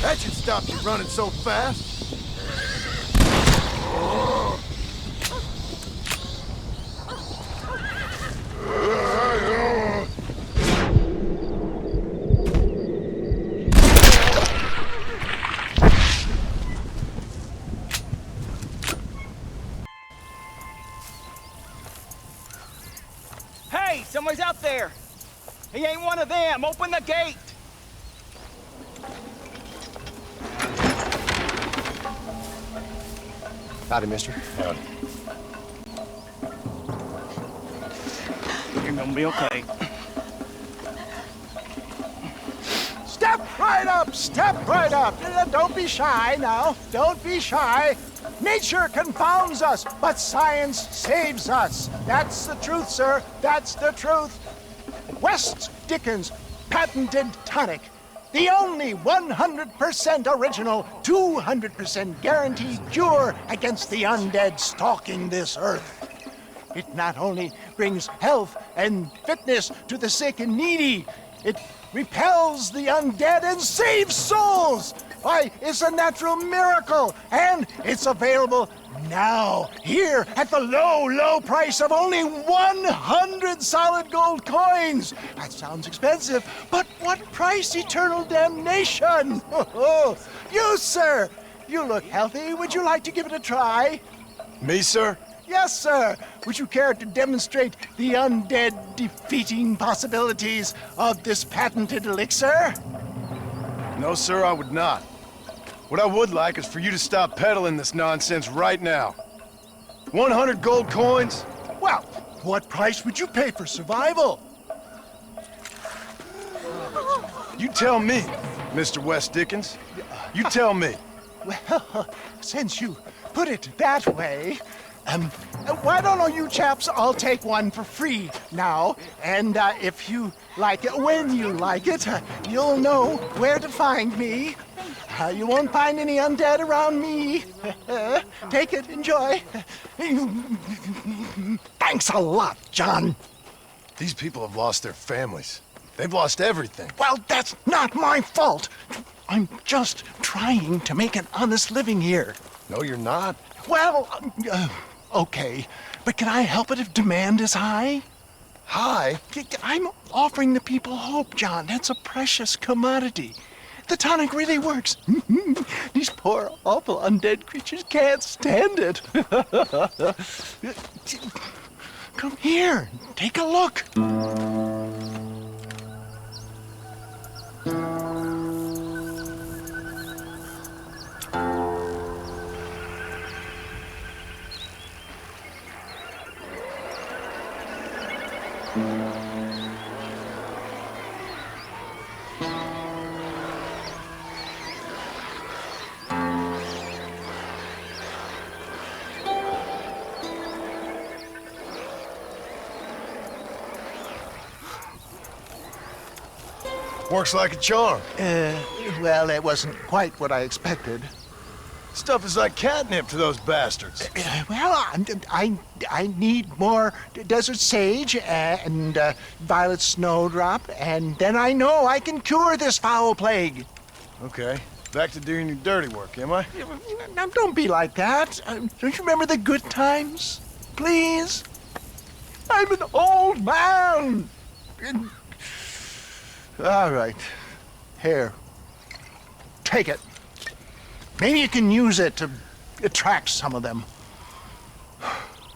That should stop you running so fast. Hey, someone's out there. He ain't one of them. Open the gate. Howdy, mister. Howdy. You're gonna be okay. Step right up! Step right up! Don't be shy now. Don't be shy. Nature confounds us, but science saves us. That's the truth, sir. That's the truth. West Dickens' patented tonic. The only 100% original, 200% guaranteed cure against the undead stalking this earth. It not only brings health and fitness to the sick and needy, it repels the undead and saves souls. Why, it's a natural miracle, and it's available now, here, at the low price of only 100 solid gold coins. That sounds expensive, but what price? Eternal damnation. You, sir, you look healthy. Would you like to give it a try? Me, sir? Yes, sir. Would you care to demonstrate the undead defeating possibilities of this patented elixir? No, sir, I would not. What I would like is for you to stop peddling this nonsense right now. 100 gold coins? Well, what price would you pay for survival? You tell me, Mr. West Dickens. You tell me. Well, since you put it that way, why don't you chaps all take one for free now? And if you like it, when you like it, you'll know where to find me. You won't find any undead around me. Take it, enjoy. Thanks a lot, John. These people have lost their families. They've lost everything. Well, that's not my fault. I'm just trying to make an honest living here. No, you're not. Well, okay. But can I help it if demand is high? High? I'm offering the people hope, John. That's a precious commodity. The tonic really works. These poor, awful undead creatures can't stand it. Come here, take a look. Works like a charm. Well, it wasn't quite what I expected. Stuff is like catnip to those bastards. Well, I need more desert sage and violet snowdrop, and then I know I can cure this foul plague. Okay, back to doing your dirty work, am I? Now, don't be like that. Don't you remember the good times? Please? I'm an old man. All right. Here. Take it. Maybe you can use it to attract some of them.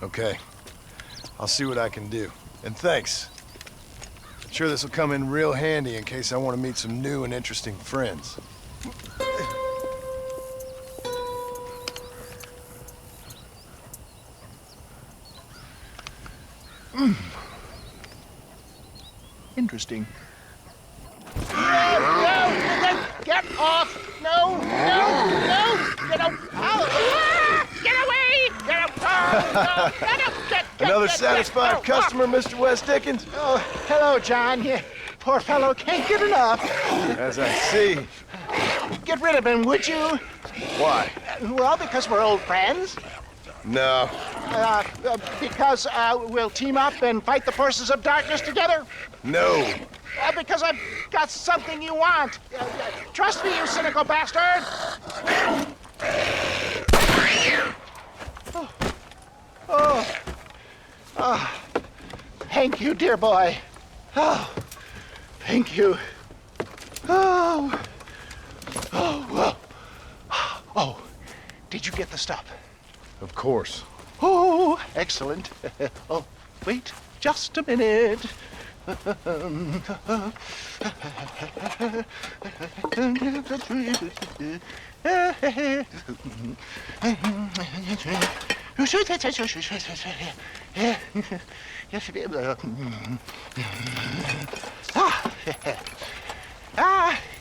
Okay. I'll see what I can do. And thanks. I'm sure this will come in real handy in case I want to meet some new and interesting friends. Interesting. No! Get off! No! Get off! Get away! Another satisfied customer, Mr. West Dickens? Oh, hello, John. You poor fellow can't get enough. As I see. Get rid of him, would you? Why? Well, because we're old friends. No. Because we'll team up and fight the forces of darkness together. No. Because I've got something you want. Trust me, you cynical bastard. Oh. Thank you, dear boy. Oh, thank you. Oh, did you get the stuff? Of course. Oh, excellent. Oh, wait just a minute.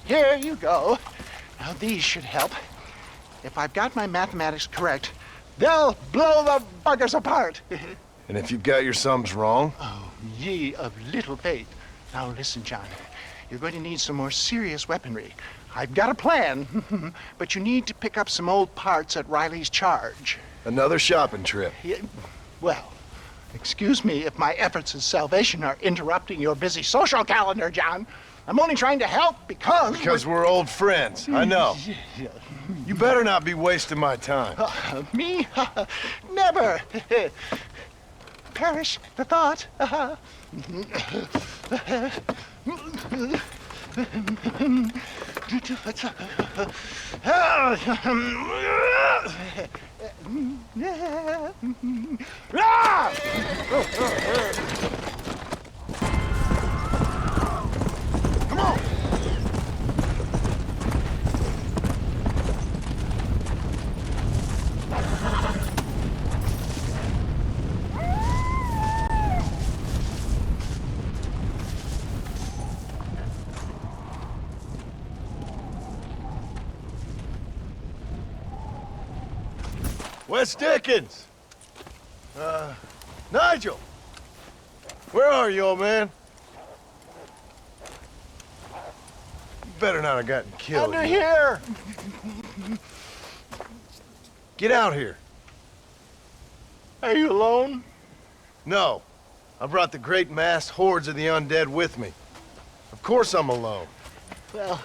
Here you go. Now these should help. If I've got my mathematics correct, they'll blow the buggers apart. And if you've got your sums wrong? Oh, ye of little faith. Now listen, John. You're going to need some more serious weaponry. I've got a plan, but you need to pick up some old parts at Riley's charge. Another shopping trip. Yeah, well, excuse me if my efforts at salvation are interrupting your busy social calendar, John. I'm only trying to help because... Because we're old friends, I know. You better not be wasting my time. Me? Never. Perish the thought. Come on. West Dickens! Nigel! Where are you, old man? You better not have gotten killed. Under here! Get out here. Are you alone? No. I brought the great massed hordes of the undead with me. Of course I'm alone. Well,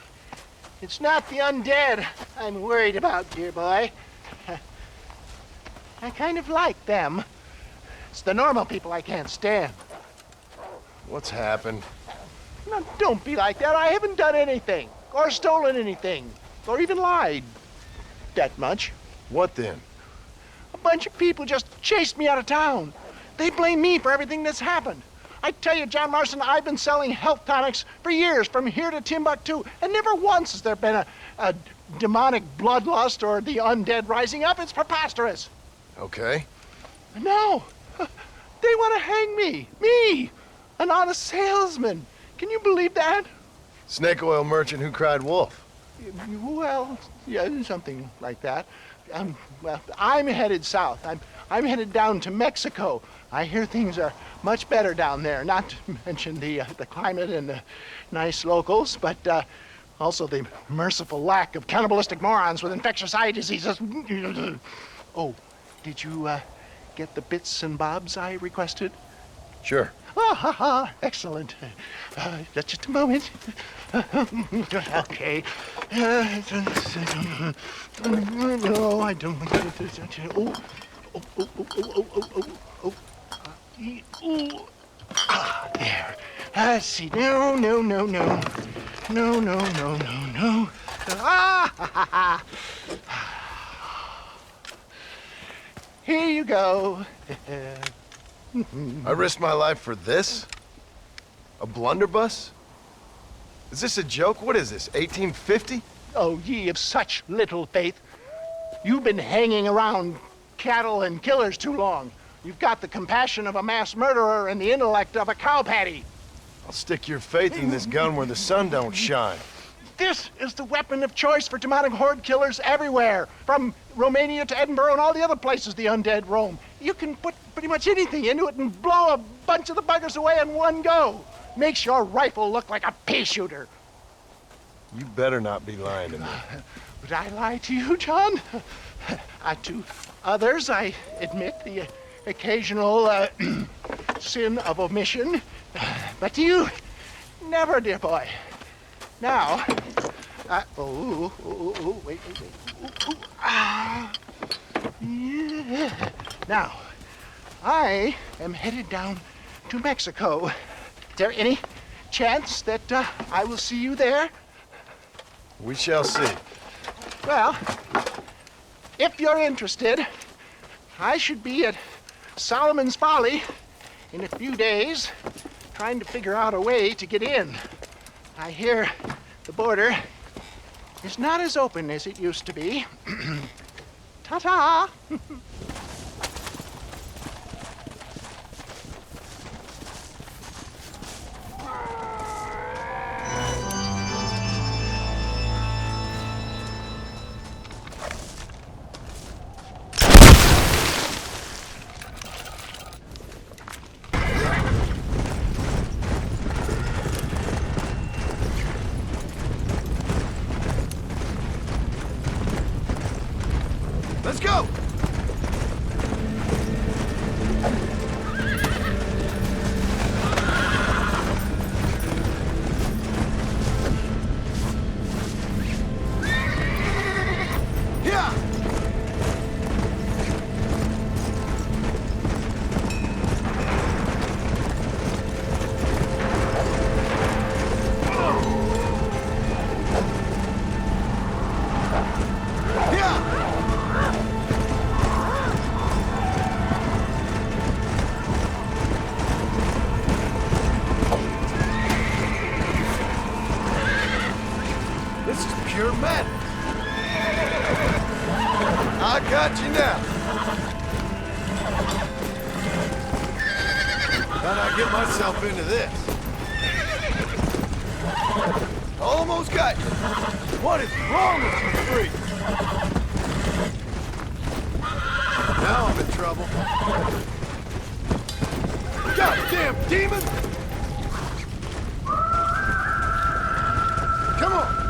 it's not the undead I'm worried about, dear boy. I kind of like them. It's the normal people I can't stand. What's happened? No, don't be like that. I haven't done anything, or stolen anything, or even lied. That much. What then? A bunch of people just chased me out of town. They blame me for everything that's happened. I tell you, John Marston, I've been selling health tonics for years, from here to Timbuktu, and never once has there been a demonic bloodlust or the undead rising up. It's preposterous. Okay. No, they want to hang me. Me, an honest salesman. Can you believe that? Snake oil merchant who cried wolf. Well, yeah, something like that. Well, I'm headed south. I'm headed down to Mexico. I hear things are much better down there. Not to mention the climate and the nice locals, but also the merciful lack of cannibalistic morons with infectious eye diseases. Oh, did you get the bits and bobs I requested? Sure. Ah, ha, ha. Excellent. Just a moment. Okay. No, I don't. There. Let's see. No. Ah, ha, ha. Here you go. I risked my life for this? A blunderbuss? Is this a joke? What is this, 1850? Oh, ye of such little faith. You've been hanging around cattle and killers too long. You've got the compassion of a mass murderer and the intellect of a cow patty. I'll stick your faith in this gun where the sun don't shine. This is the weapon of choice for demonic horde killers everywhere, from Romania to Edinburgh and all the other places the undead roam. You can put pretty much anything into it and blow a bunch of the buggers away in one go. Makes your rifle look like a pea shooter. You better not be lying to me. Would I lie to you, John? To others, I admit the occasional sin of omission. But to you, never, dear boy. Now, wait. Yeah. Now, I am headed down to Mexico. Is there any chance that I will see you there? We shall see. Well, if you're interested, I should be at Solomon's Folly in a few days, trying to figure out a way to get in. I hear the border is not as open as it used to be. Ta-ta! Let's go! Pure madness. I got you now. How'd I get myself into this? Almost got you. What is wrong with you freaks? Now I'm in trouble. Goddamn demon! Come on!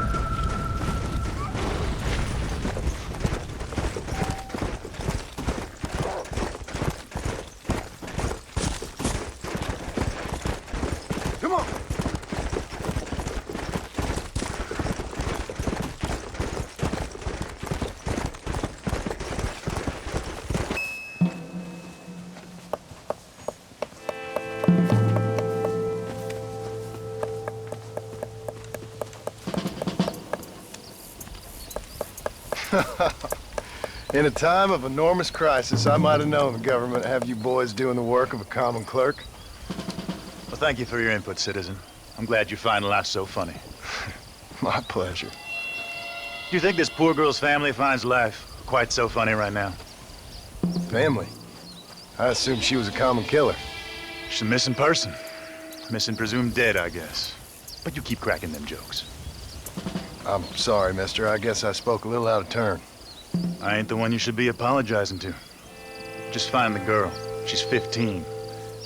In a time of enormous crisis, I might have known the government would have you boys doing the work of a common clerk. Well, thank you for your input, citizen. I'm glad you find life so funny. My pleasure. Do you think this poor girl's family finds life quite so funny right now? Family? I assumed she was a common killer. She's a missing person. Missing presumed dead, I guess. But you keep cracking them jokes. I'm sorry, mister. I guess I spoke a little out of turn. I ain't the one you should be apologizing to. Just find the girl. She's 15.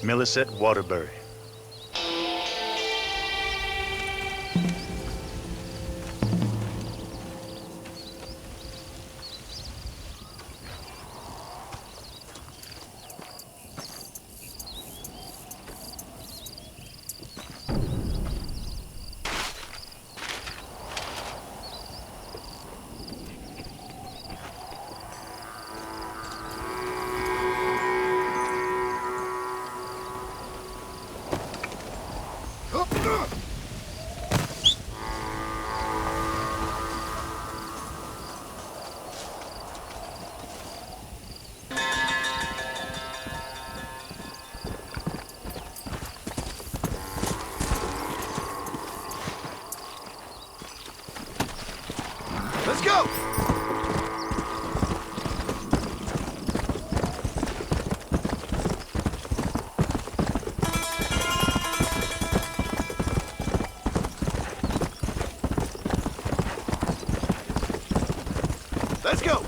Millicent Waterbury. Let's go! Let's go!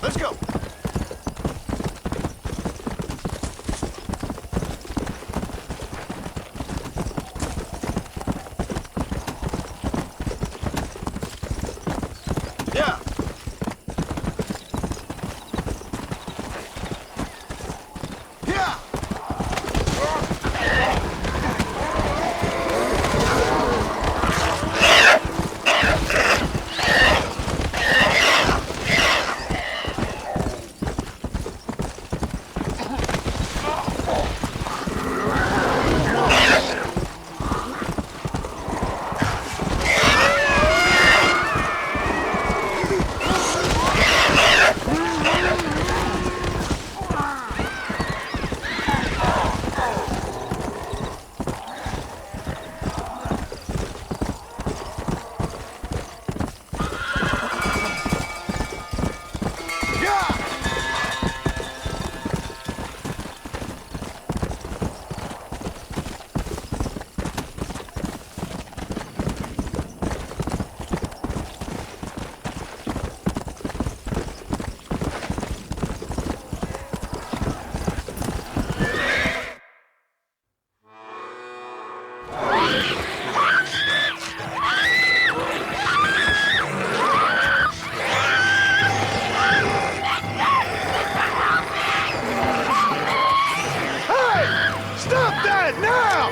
Let's go! Yeah! Yeah! Stop that now!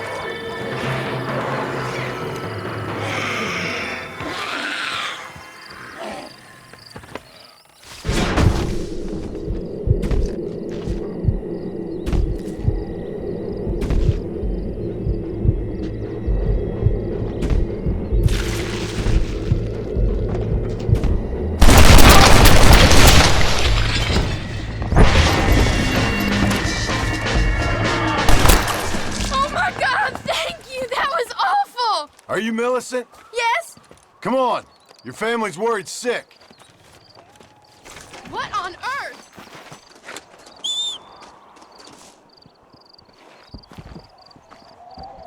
Are you Millicent? Yes? Come on. Your family's worried sick. What on earth?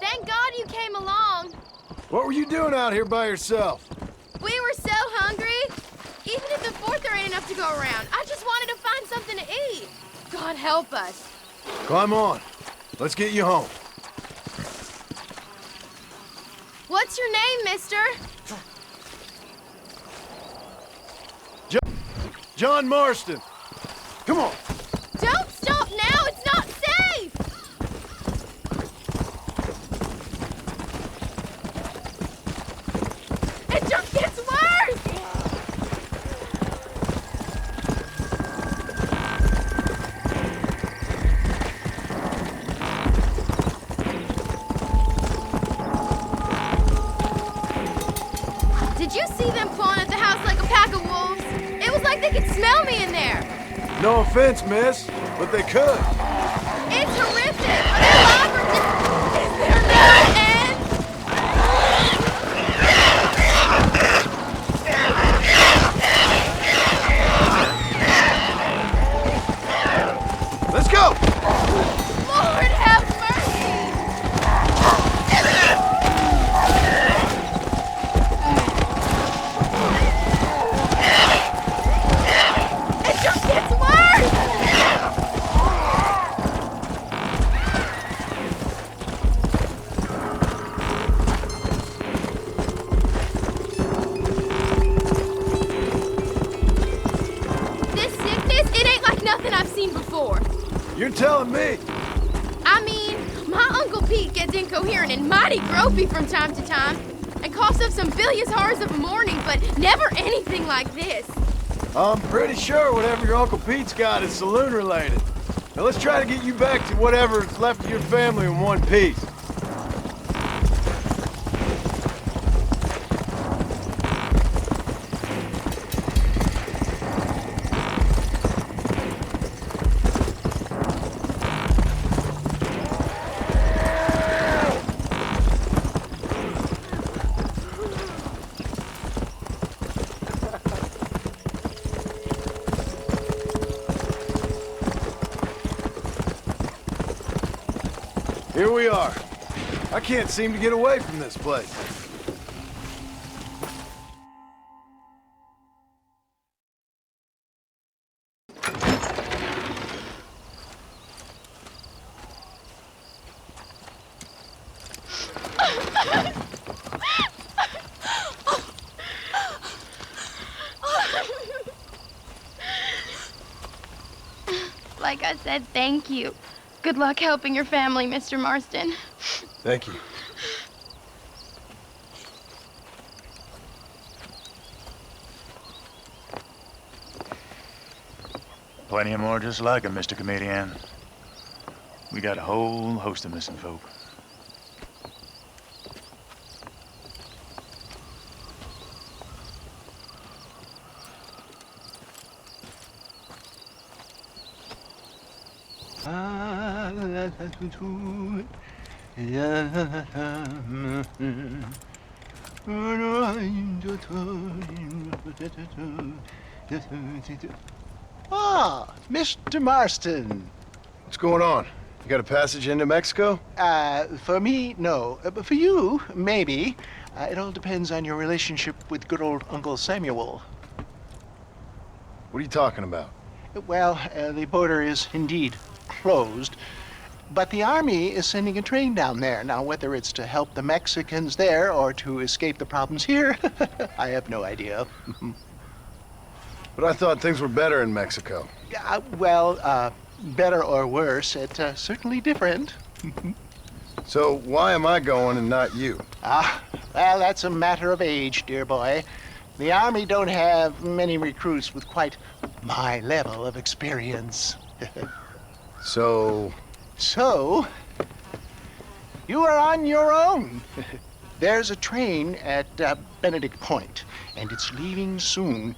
Thank God you came along. What were you doing out here by yourself? We were so hungry. Even if the fort there ain't enough to go around, I just wanted to find something to eat. God help us. Climb on. Let's get you home. What's your name, mister? John Marston. Come on. Don't stop now. It's not safe. It just gets worse. Did you see them clawing at the house like a pack of wolves? It was like they could smell me in there. No offense, miss, but they could. It's horrific. Their lives are... Is there no end? telling me. I mean, my Uncle Pete gets incoherent and mighty gropey from time to time, and coughs up some bilious horrors of a morning, but never anything like this. I'm pretty sure whatever your Uncle Pete's got is saloon-related. Now let's try to get you back to whatever's left of your family in one piece. Here we are. I can't seem to get away from this place. Like I said, thank you. Good luck helping your family, Mr. Marston. Thank you. Plenty more just like him, Mr. Comedian. We got a whole host of missing folk. Ah, Mr. Marston. What's going on? You got a passage into Mexico? For me, no. But for you, maybe. It all depends on your relationship with good old Uncle Samuel. What are you talking about? Well, the border is indeed closed, but the army is sending a train down there. Now, whether it's to help the Mexicans there or to escape the problems here, I have no idea. But I thought things were better in Mexico. Better or worse, it's certainly different. So why am I going and not you? Well, that's a matter of age, dear boy. The Army don't have many recruits with quite my level of experience. So, you are on your own. There's a train at Benedict Point, and it's leaving soon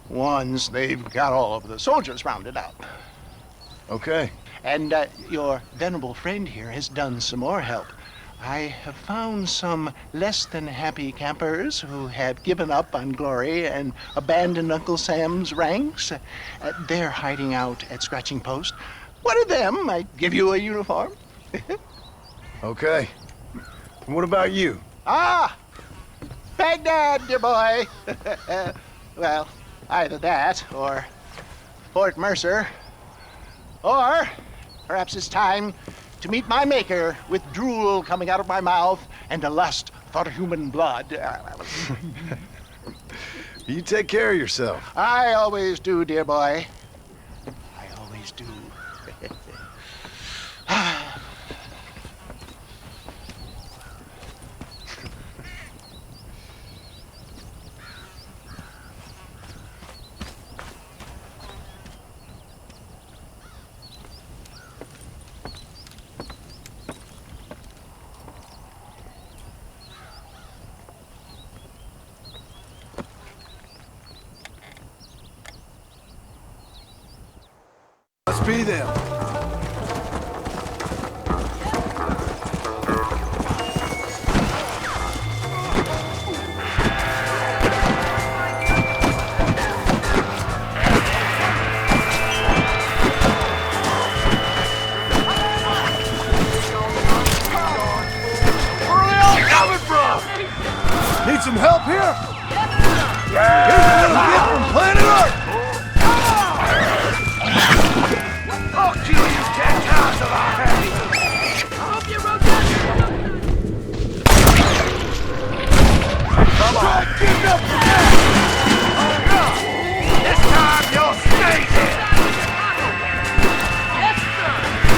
once they've got all of the soldiers rounded up. Okay. And your venerable friend here has done some more help. I have found some less than happy campers who have given up on glory and abandoned Uncle Sam's ranks. They're hiding out at Scratching Post. One of them might give you a uniform. Okay. And what about you? Baghdad, dear boy. Well, either that or Fort Mercer. Or perhaps it's time to meet my maker with drool coming out of my mouth and a lust for human blood. You take care of yourself. I always do, dear boy. I always do. Must be them. Need some help here? Here's a little gift from Planet Earth! I'll kill you 10 times if I have you! Come on! Get up for This time you'll stay here! Yes, sir!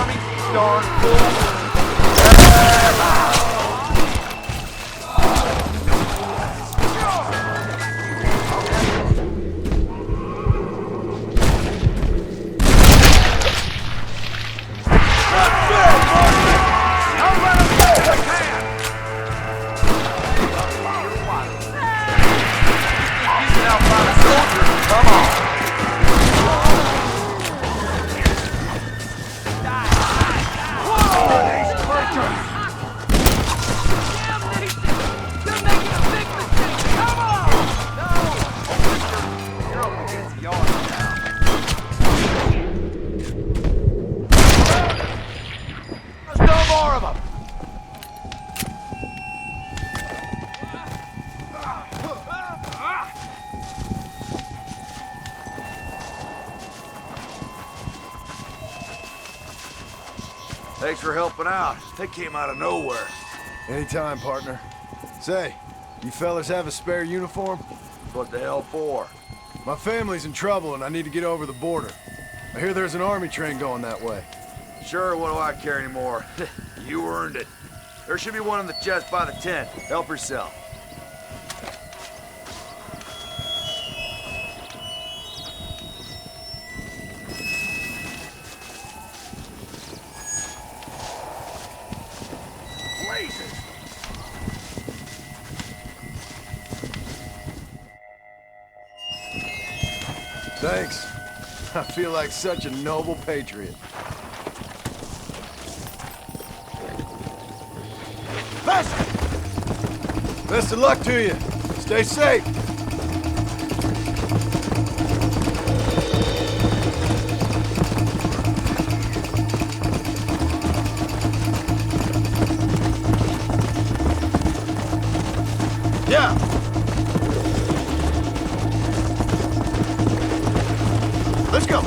army, darn fool. Thanks for helping out. They came out of nowhere. Anytime, partner. Say, you fellas have a spare uniform? What the hell for? My family's in trouble and I need to get over the border. I hear there's an army train going that way. Sure, what do I care anymore? You earned it. There should be one in the chest by the tent. Help yourself. Thanks. I feel like such a noble patriot. Best of luck to you. Stay safe. Yeah. Let's go.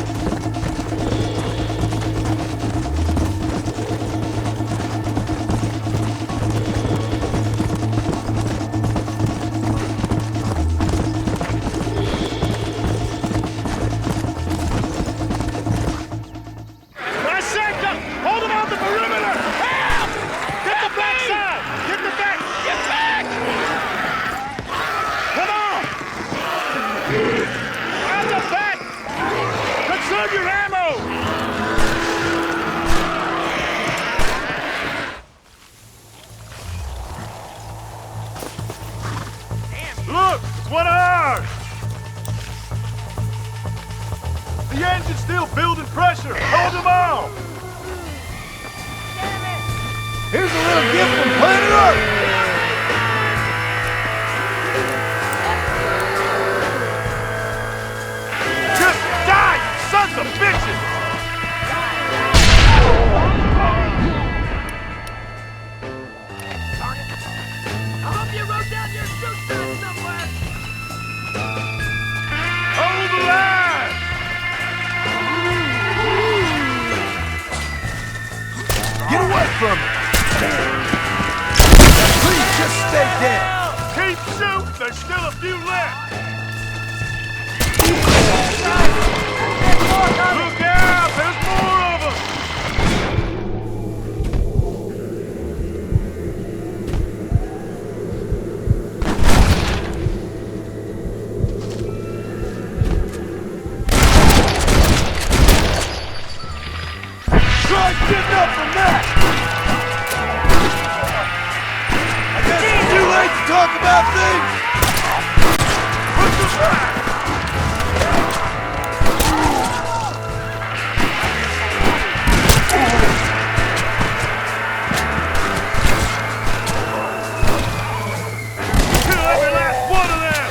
Look, it's one of ours! The engine's still building pressure. Hold them off! Here's a little gift from planet Earth! Just die, you sons of bitches! I hope you wrote down your shoot sign somewhere. Hold the line! Get away from me! Please just stay dead! Keep shooting, there's still a few left! Look out, there's more of them! Try getting up from that! I guess it's too late to talk about things! Put the back! Kill every last one of them!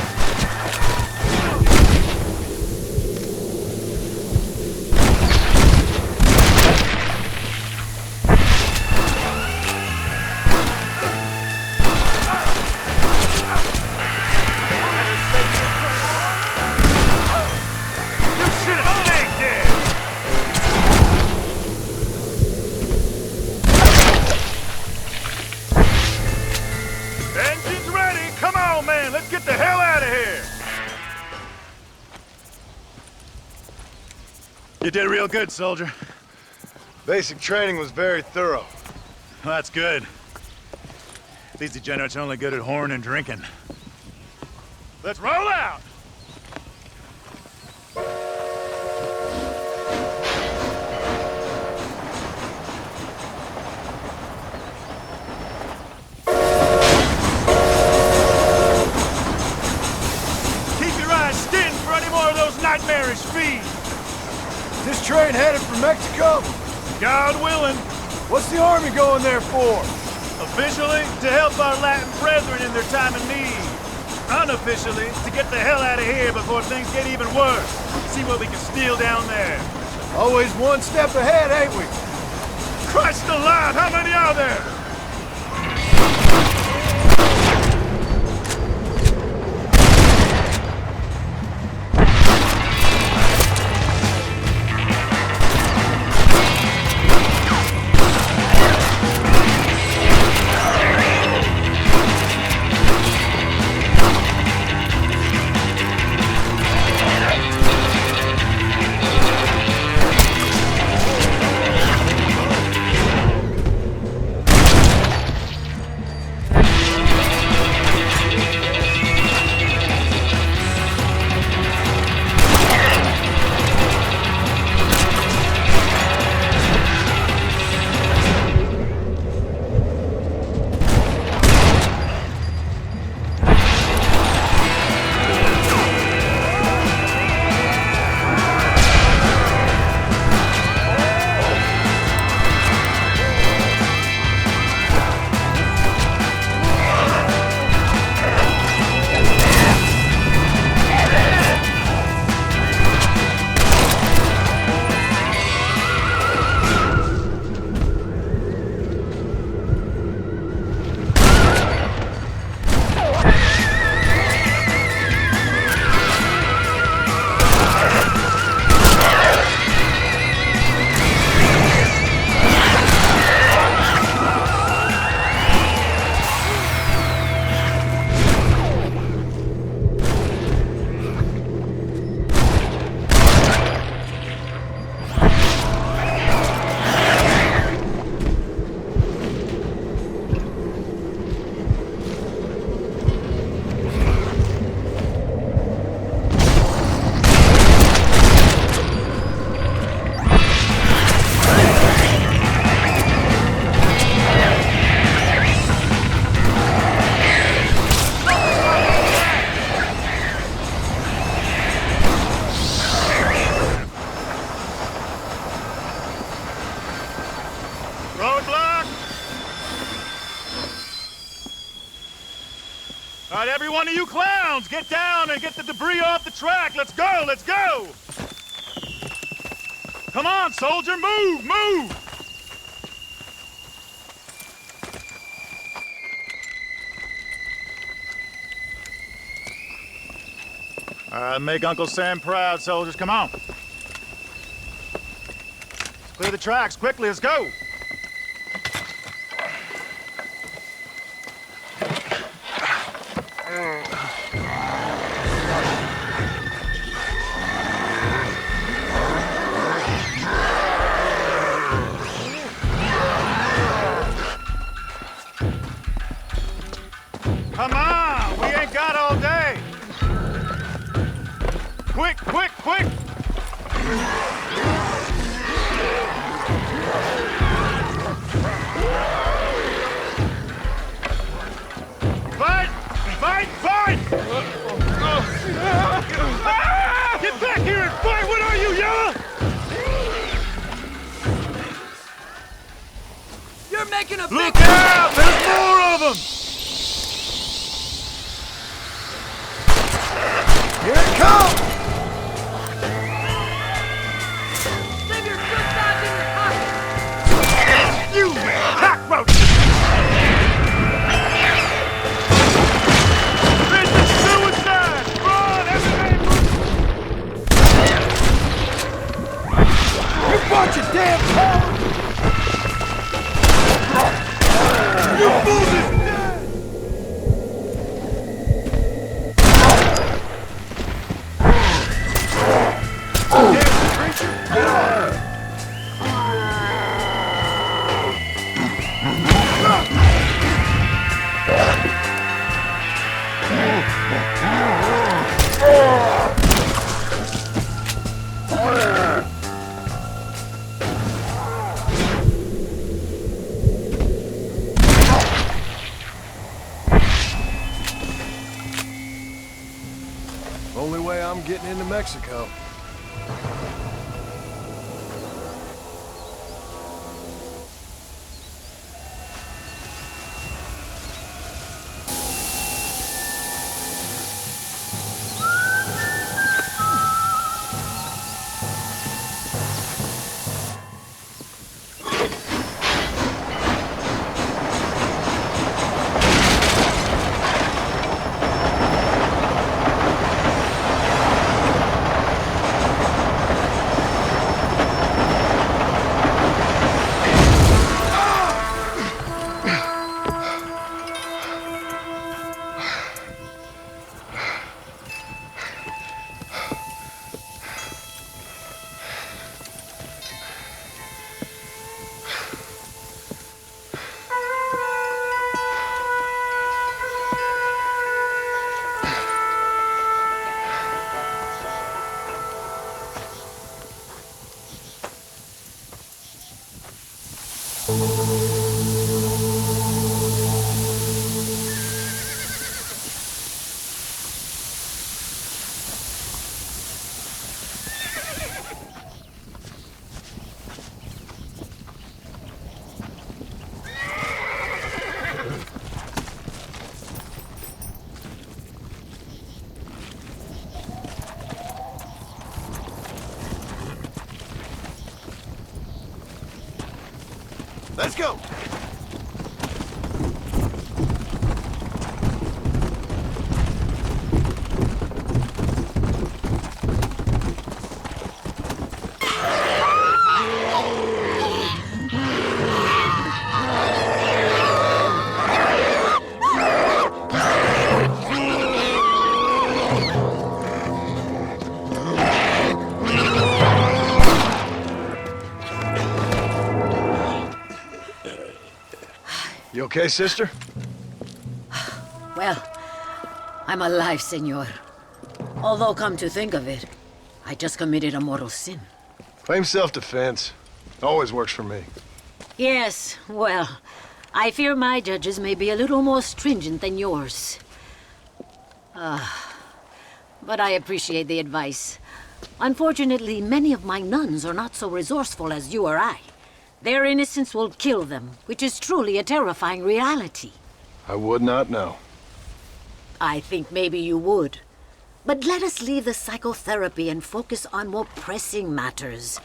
You should have stayed dead! Engine's ready! Come on, man! Let's get the hell out of here! You did real good, soldier. Basic training was very thorough. Well, that's good. These degenerates are only good at whoring and drinking. Let's roll out! Keep your eyes skinned for any more of those nightmarish feeds. This train headed for Mexico? God willing. What's the army going there for? Officially, to help our Latin brethren in their time of need. Unofficially, to get the hell out of here before things get even worse. See what we can steal down there. Always one step ahead, ain't we? Christ alive, how many are there? All right, every one of you clowns, get down and get the debris off the track. Let's go, let's go! Come on, soldier, move, move! Make Uncle Sam proud, soldiers. Come on. Clear the tracks, quickly, let's go! Come on, we ain't got all day! Quick, quick, quick! Fight! Fight! Fight! Get back here and fight! What are you, Yella? You're making a Look out! There's more of them! Here it comes! Leave your good sides in your pocket! You cockroach! This is suicide! Run, everybody! You bunch of damn cowards! You fools is dead! getting into Mexico. Let's go! You okay, sister? Well, I'm alive, senor. Although, come to think of it, I just committed a mortal sin. Claim self-defense. Always works for me. Yes, well, I fear my judges may be a little more stringent than yours. But I appreciate the advice. Unfortunately, many of my nuns are not so resourceful as you or I. Their innocence will kill them, which is truly a terrifying reality. I would not know. I think maybe you would. But let us leave the psychotherapy and focus on more pressing matters.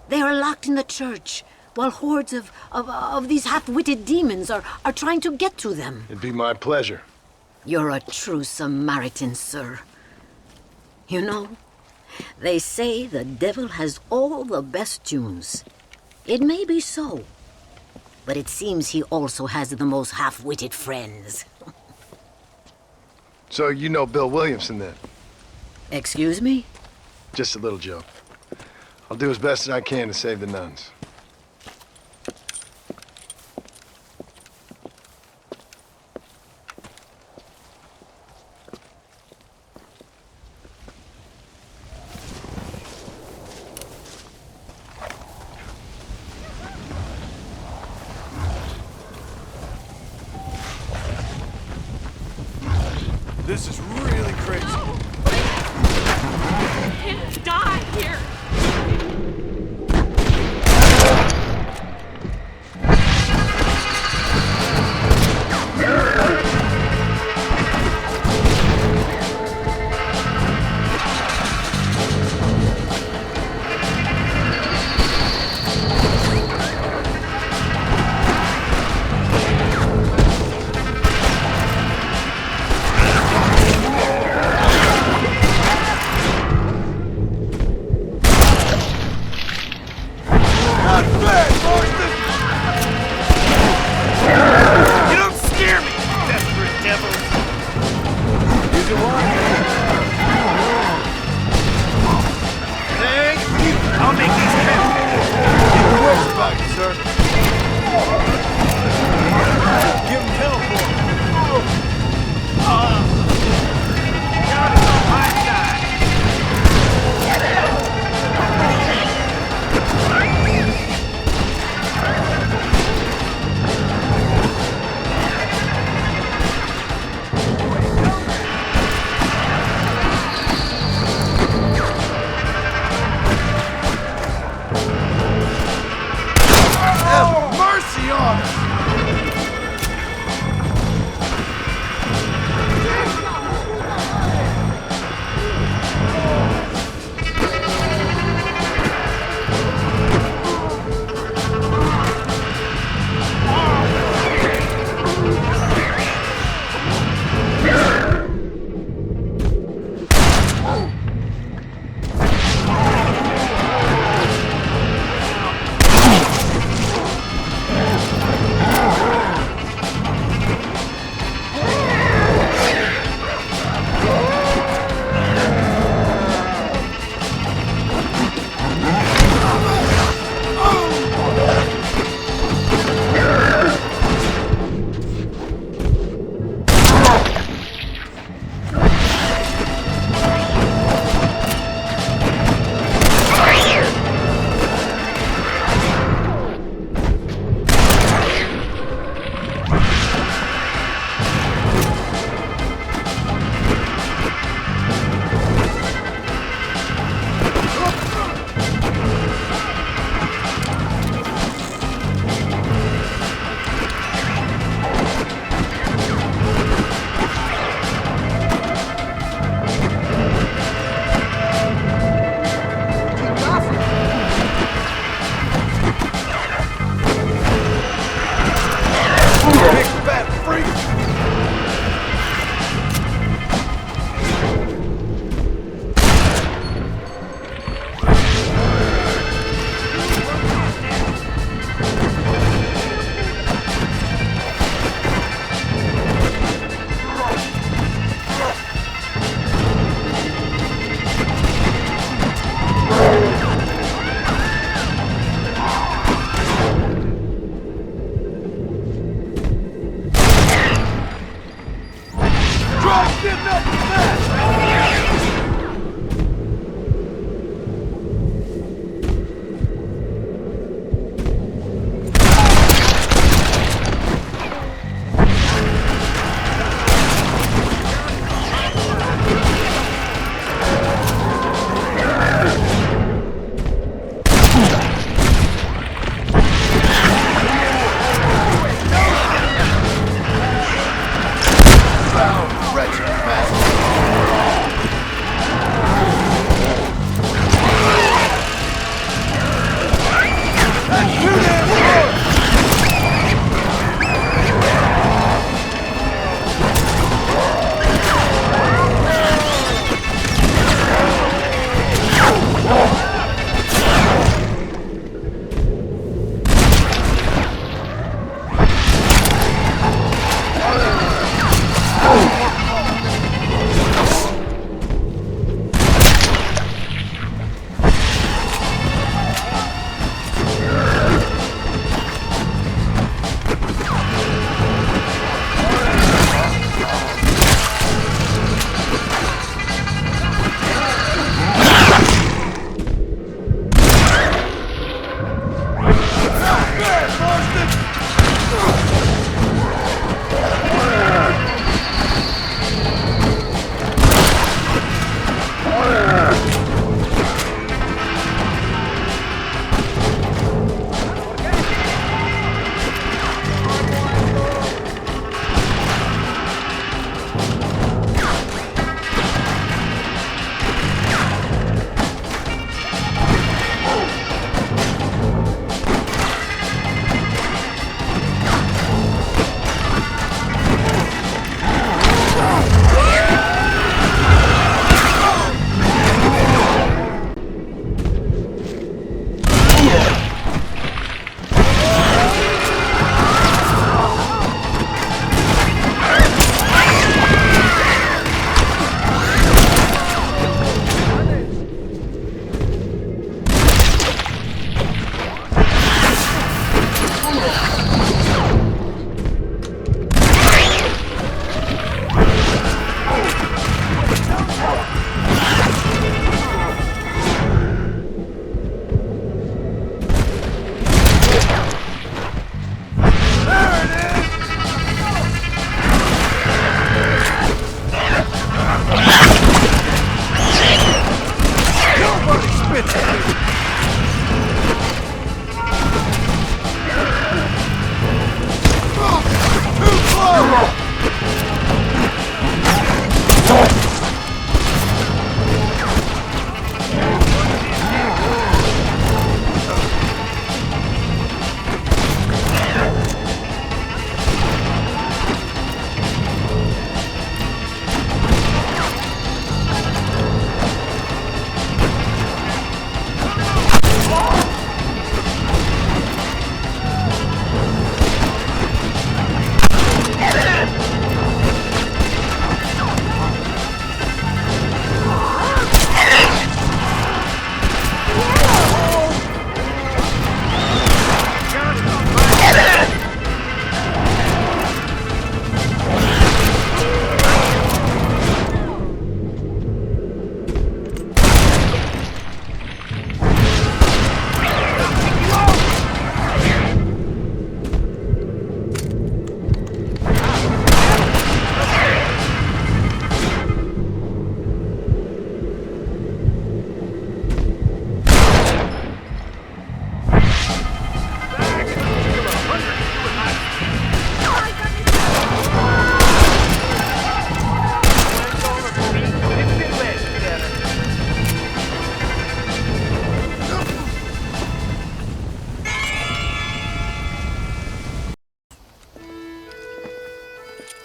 They are locked in the church, while hordes of these half-witted demons are trying to get to them. It'd be my pleasure. You're a true Samaritan, sir. You know, they say the devil has all the best tunes. It may be so, but it seems he also has the most half-witted friends. So you know Bill Williamson, then? Excuse me? Just a little joke. I'll do as best as I can to save the nuns. This is really crazy. I can't die here.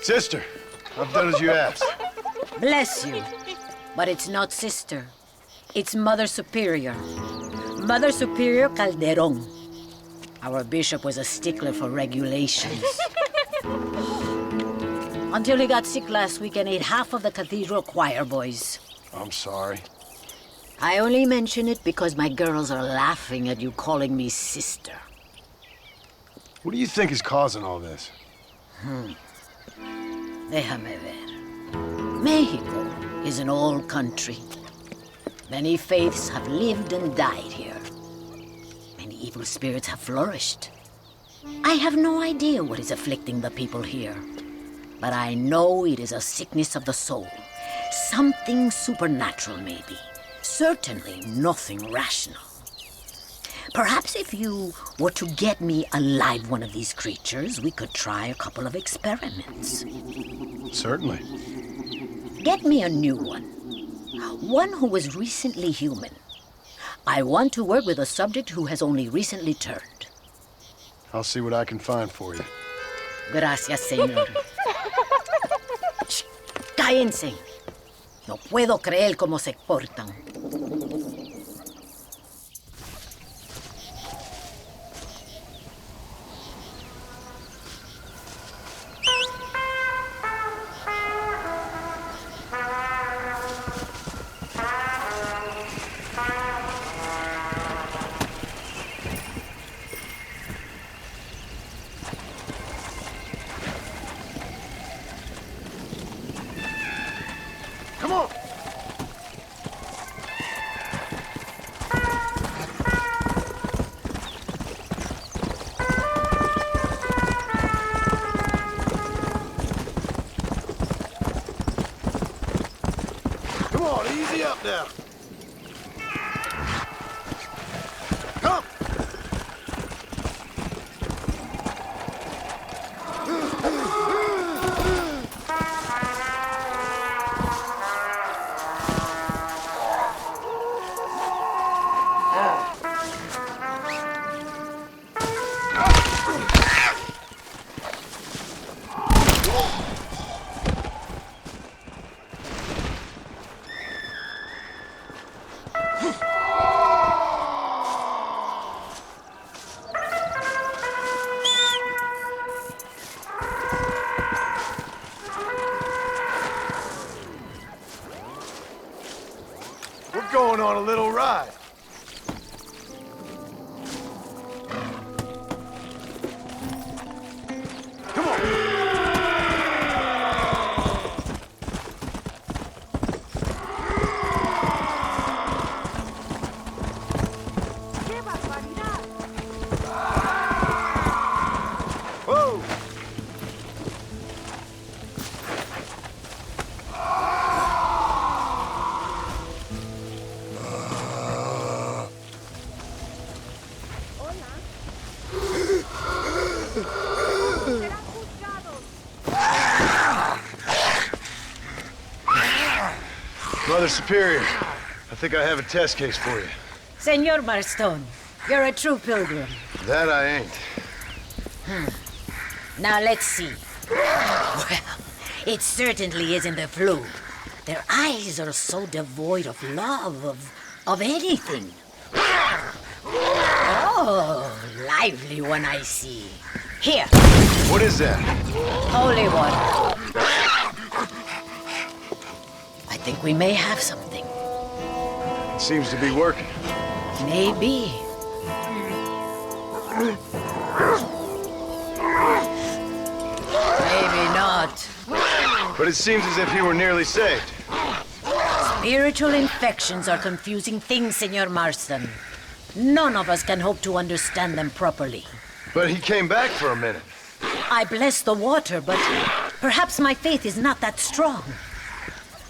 Sister, I've done as you asked. Bless you. But it's not sister. It's Mother Superior. Mother Superior Calderon. Our bishop was a stickler for regulations. Until he got sick last week and ate half of the cathedral choir boys. I'm sorry. I only mention it because my girls are laughing at you calling me sister. What do you think is causing all this? Déjame ver. Mexico is an old country. Many faiths have lived and died here. Many evil spirits have flourished. I have no idea what is afflicting the people here. But I know it is a sickness of the soul. Something supernatural, maybe. Certainly nothing rational. Perhaps if you were to get me alive one of these creatures, we could try a couple of experiments. Certainly. Get me a new one. One who was recently human. I want to work with a subject who has only recently turned. I'll see what I can find for you. Gracias, señor. Shh, cállense. No puedo creer cómo se portan. Come on! Come on, easy up now. Come! We're going on a little ride. Mother Superior, I think I have a test case for you. Senor Marston, you're a true pilgrim. That I ain't. Now let's see. Well, it certainly isn't the flu. Their eyes are so devoid of love, of anything. Oh, lively one I see. Here. What is that? Holy water. I think we may have something. It seems to be working. Maybe. Maybe not. But it seems as if he were nearly saved. Spiritual infections are confusing things, Senor Marston. None of us can hope to understand them properly. But he came back for a minute. I bless the water, but perhaps my faith is not that strong.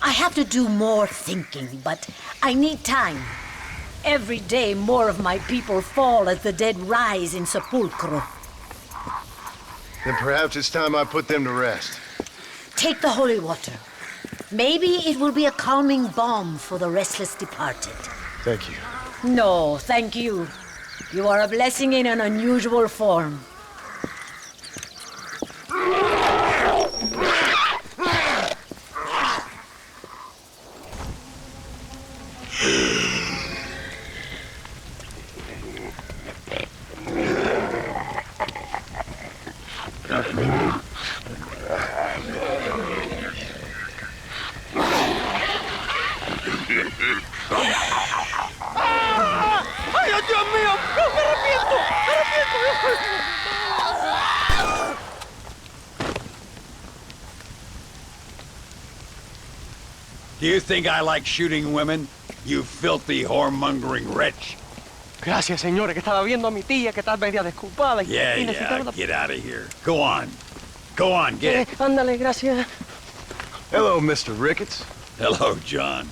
I have to do more thinking, but I need time. Every day, more of my people fall as the dead rise in sepulchro. Then perhaps it's time I put them to rest. Take the holy water. Maybe it will be a calming balm for the restless departed. Thank you. No, thank you. You are a blessing in an unusual form. ¡Ay, Dios mío! ¡No, me arrepiento! Do you think I like shooting women? You filthy, whoremongering wretch. Gracias, señores, que estaba viendo a mi tía que está media desculpada. Yeah, get out of here. Go on. Go on, get. Ándale, gracias. Hello, Mr. Ricketts. Hello, John.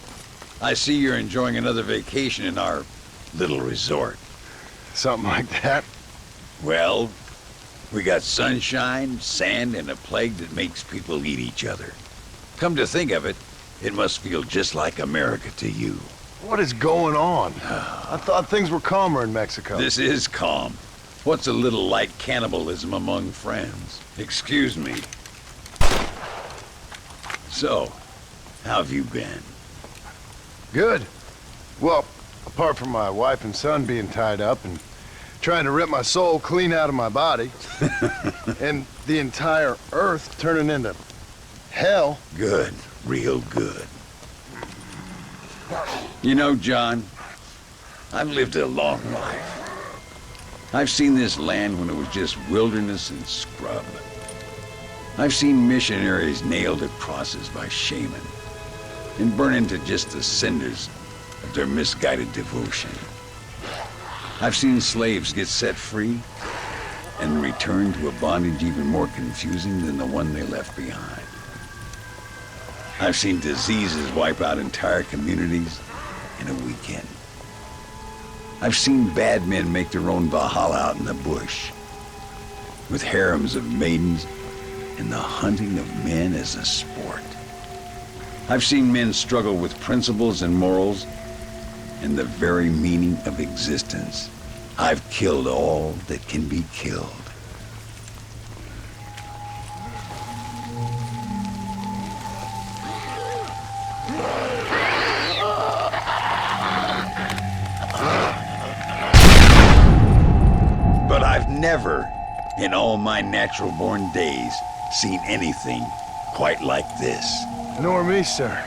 I see you're enjoying another vacation in our little resort. Something like that. Well, we got sunshine, sand, and a plague that makes people eat each other. Come to think of it, it must feel just like America to you. What is going on? I thought things were calmer in Mexico. This is calm. What's a little light cannibalism among friends? Excuse me. So, how have you been? Good. Well, apart from my wife and son being tied up and trying to rip my soul clean out of my body, and the entire Earth turning into hell. Good. Real good. You know, John, I've lived a long life. I've seen this land when it was just wilderness and scrub. I've seen missionaries nailed to crosses by shaman and burn into just the cinders of their misguided devotion. I've seen slaves get set free and return to a bondage even more confusing than the one they left behind. I've seen diseases wipe out entire communities in a weekend. I've seen bad men make their own Valhalla out in the bush, with harems of maidens and the hunting of men as a sport. I've seen men struggle with principles and morals and the very meaning of existence. I've killed all that can be killed. But I've never, in all my natural-born days, seen anything quite like this. Nor me, sir.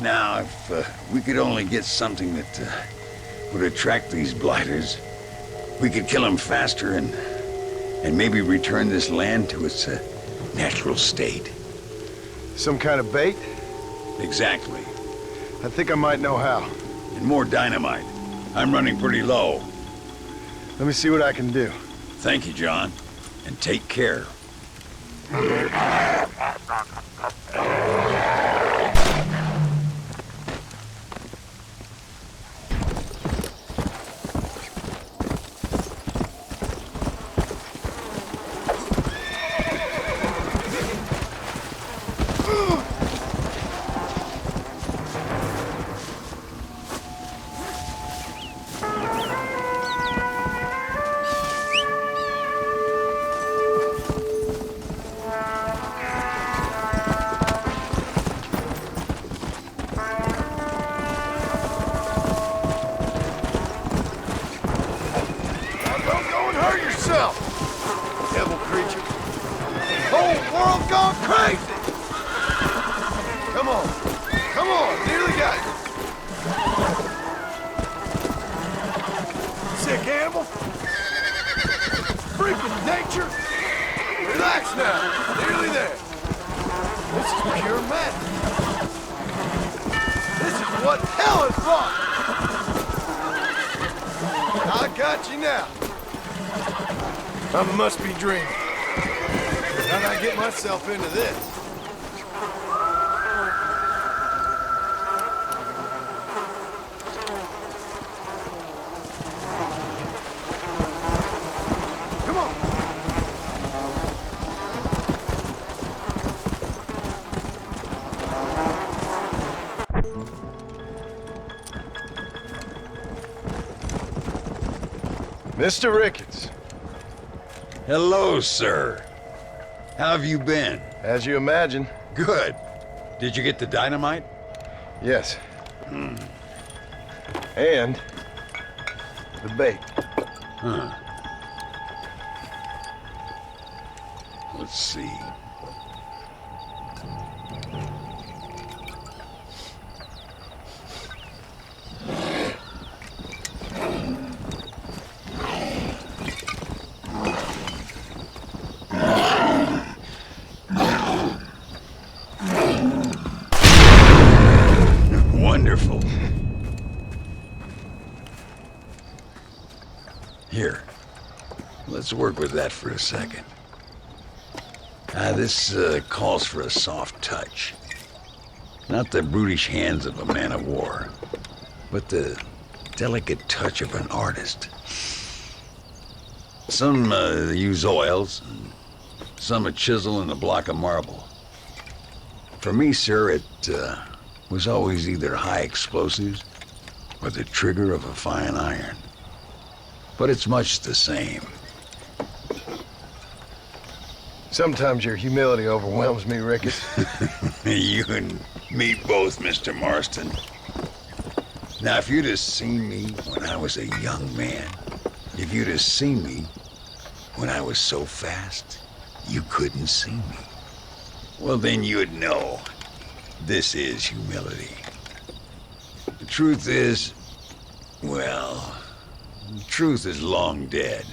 Now, if we could only get something that would attract these blighters, we could kill them faster and maybe return this land to its natural state. Some kind of bait? Exactly. I think I might know how. And more dynamite. I'm running pretty low. Let me see what I can do. Thank you, John. And take care. going crazy! Come on. Come on, nearly got it. Sick animal. Freaking nature. Relax now. Nearly there. This is pure madness. This is what hell is brought. I got you now. I must be dreaming. How did I get myself into this? Mr. Ricketts. Hello, sir. How have you been? As you imagine. Good. Did you get the dynamite? Yes. And the bait. Huh. Let's see. Wonderful. Here, let's work with that for a second. This calls for a soft touch. Not the brutish hands of a man of war, but the delicate touch of an artist. Some use oils, and some a chisel and a block of marble. For me, sir, it was always either high explosives or the trigger of a fine iron. But it's much the same. Sometimes your humility overwhelms me, Ricketts. You and me both, Mr. Marston. Now, if you'd have seen me when I was a young man, if you'd have seen me when I was so fast, you couldn't see me. Well, then you'd know this is humility. The truth is, well, the truth is long dead.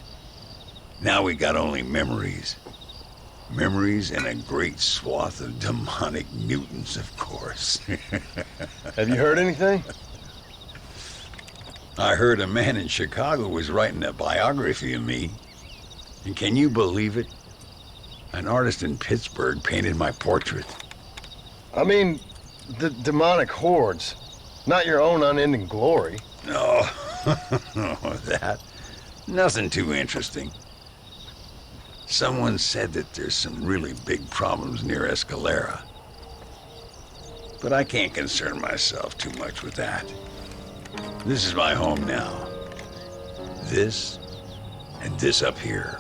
Now we got only memories. Memories and a great swath of demonic mutants, of course. Have you heard anything? I heard a man in Chicago was writing a biography of me. And can you believe it? An artist in Pittsburgh painted my portrait. I mean, the demonic hordes, not your own unending glory. No, that. Nothing too interesting. Someone said that there's some really big problems near Escalera. But I can't concern myself too much with that. This is my home now. This, and this up here.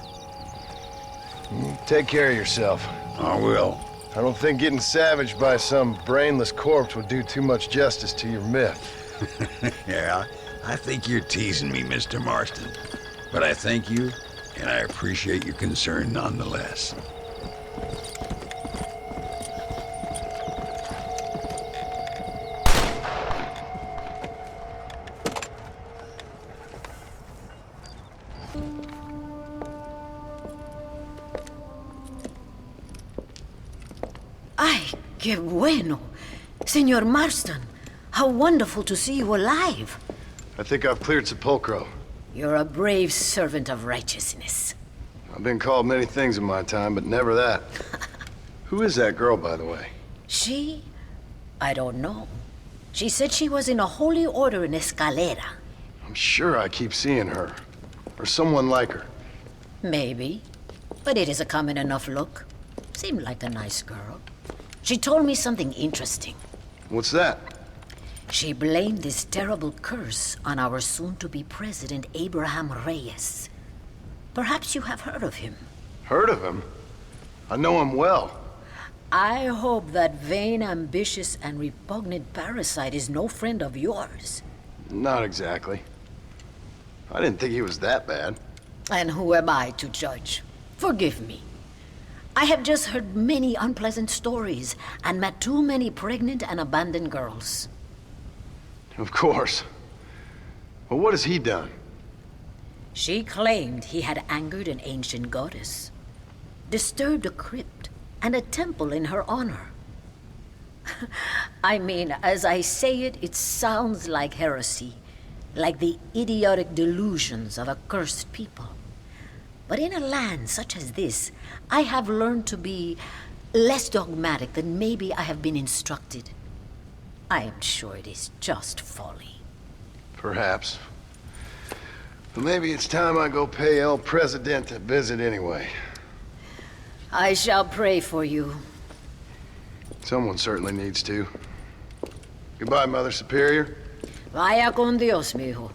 Take care of yourself. I will. I don't think getting savaged by some brainless corpse would do too much justice to your myth. Yeah, I think you're teasing me, Mr. Marston. But I thank you, and I appreciate your concern nonetheless. Ay, qué bueno. Senor Marston, how wonderful to see you alive. I think I've cleared Sepulcro. You're a brave servant of righteousness. I've been called many things in my time, but never that. Who is that girl, by the way? She? I don't know. She said she was in a holy order in Escalera. I'm sure I keep seeing her. Or someone like her. Maybe. But it is a common enough look. Seemed like a nice girl. She told me something interesting. What's that? She blamed this terrible curse on our soon-to-be president, Abraham Reyes. Perhaps you have heard of him. Heard of him? I know him well. I hope that vain, ambitious, and repugnant parasite is no friend of yours. Not exactly. I didn't think he was that bad. And who am I to judge? Forgive me. I have just heard many unpleasant stories and met too many pregnant and abandoned girls. Of course. Well, what has he done? She claimed he had angered an ancient goddess, disturbed a crypt and a temple in her honor. I mean, as I say it, it sounds like heresy, like the idiotic delusions of a cursed people. But in a land such as this, I have learned to be less dogmatic than maybe I have been instructed. I am sure it is just folly. Perhaps. But maybe it's time I go pay El Presidente a visit anyway. I shall pray for you. Someone certainly needs to. Goodbye, Mother Superior. Vaya con Dios, mijo.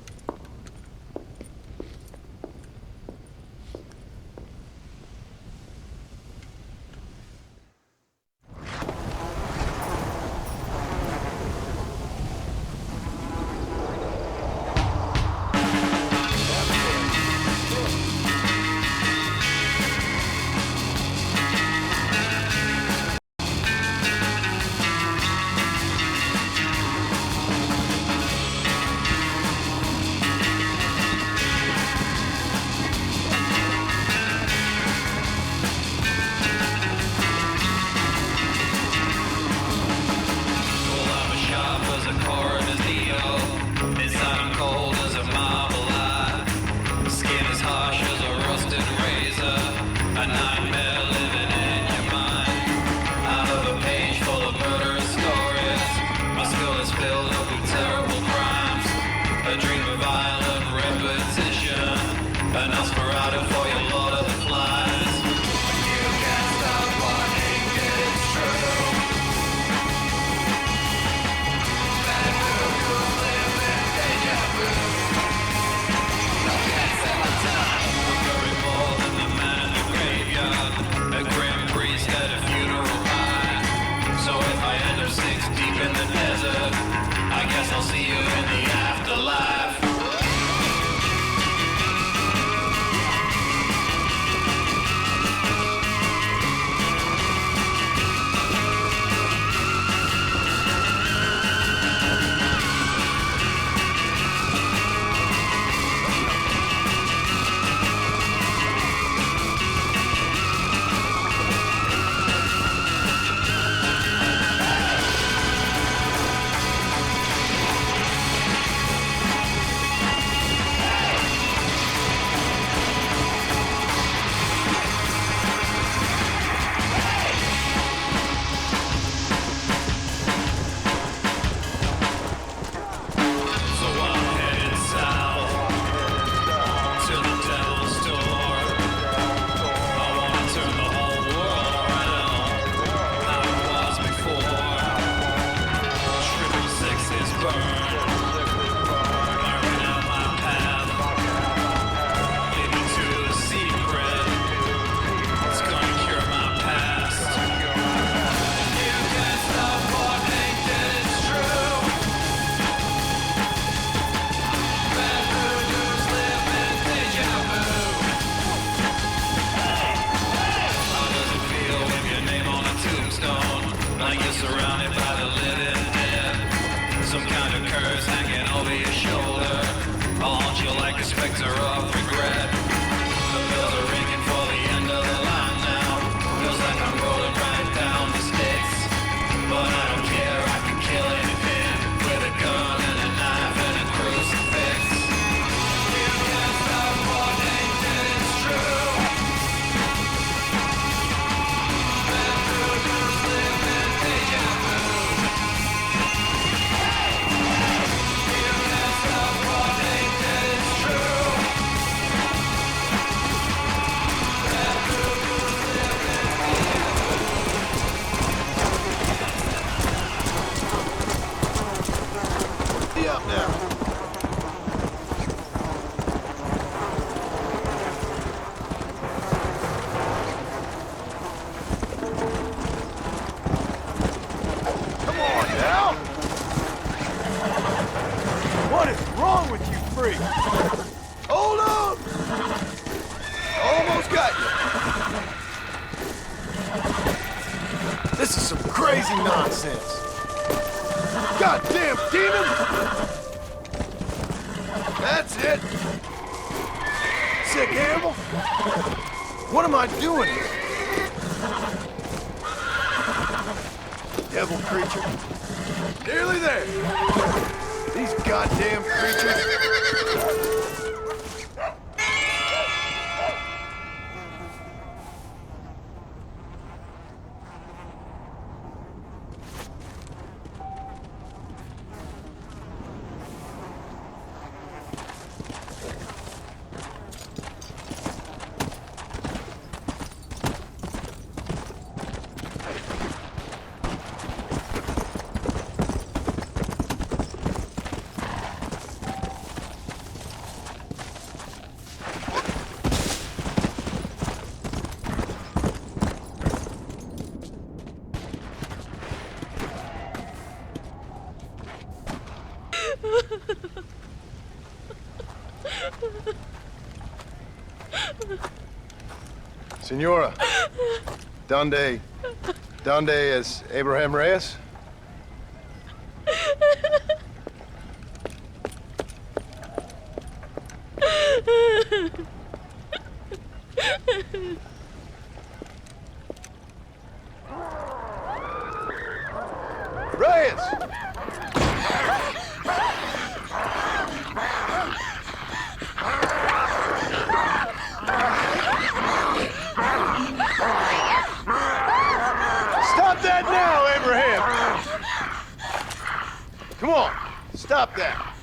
crazy nonsense. Goddamn demon! That's it! Sick animal! What am I doing here? Devil creature. Nearly there! These goddamn creatures! Senora, donde es Abraham Reyes? Reyes! Stop that now, Abraham! Come on, stop that.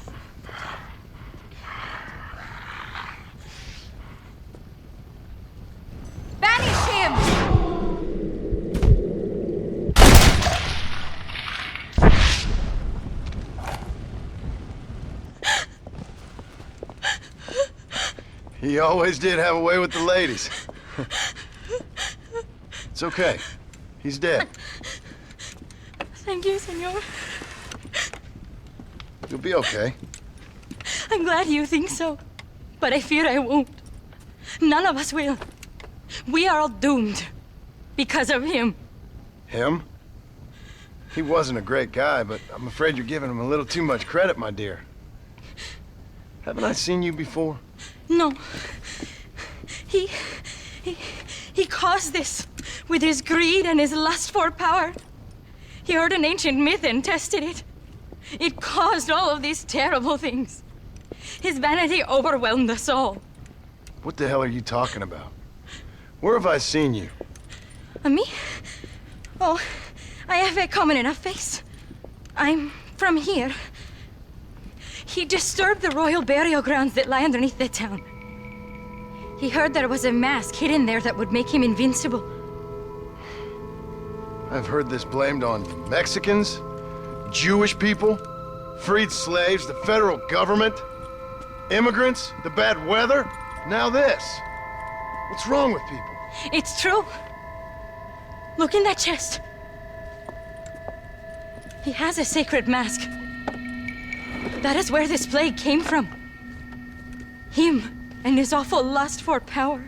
Banish him! He always did have a way with the ladies. It's okay. He's dead. Thank you, senor. You'll be okay. I'm glad you think so, but I fear I won't. None of us will. We are all doomed because of him. Him? He wasn't a great guy, but I'm afraid you're giving him a little too much credit, my dear. Haven't I seen you before? No. He caused this with his greed and his lust for power. He heard an ancient myth and tested it. It caused all of these terrible things. His vanity overwhelmed us all. What the hell are you talking about? Where have I seen you? Me? Oh, I have a common enough face. I'm from here. He disturbed the royal burial grounds that lie underneath the town. He heard there was a mask hidden there that would make him invincible. I've heard this blamed on Mexicans, Jewish people, freed slaves, the federal government, immigrants, the bad weather, now this. What's wrong with people? It's true. Look in that chest. He has a sacred mask. That is where this plague came from. Him and his awful lust for power.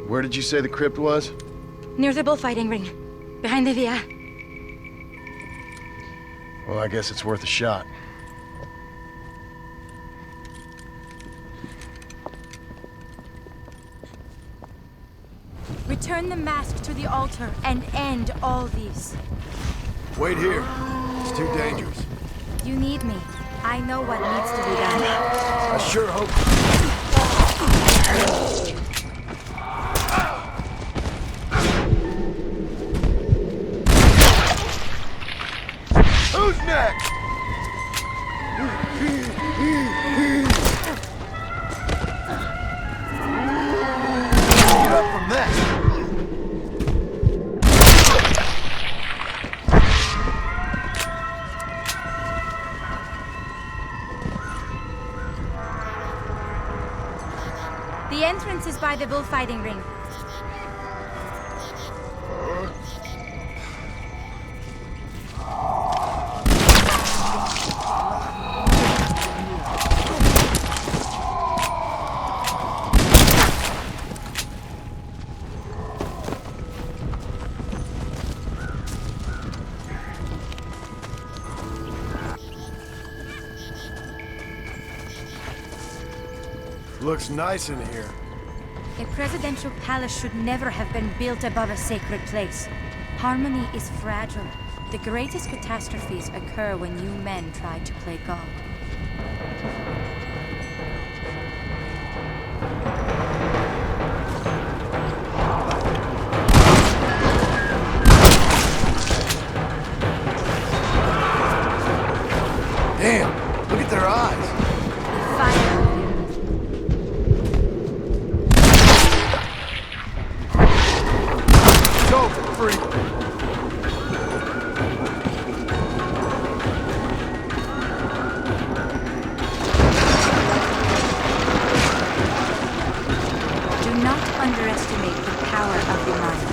Where did you say the crypt was? Near the bullfighting ring, behind the villa. Well, I guess it's worth a shot. Return the mask to the altar and end all these. Wait here. It's too dangerous. You need me. I know what needs to be done. I sure hope. Who's next? Get up from that. The entrance is by the bullfighting ring. Looks nice in here. A presidential palace should never have been built above a sacred place. Harmony is fragile. The greatest catastrophes occur when you men try to play God. Damn, look at their eyes. Fire. Go, free. Do not underestimate the power of the mind.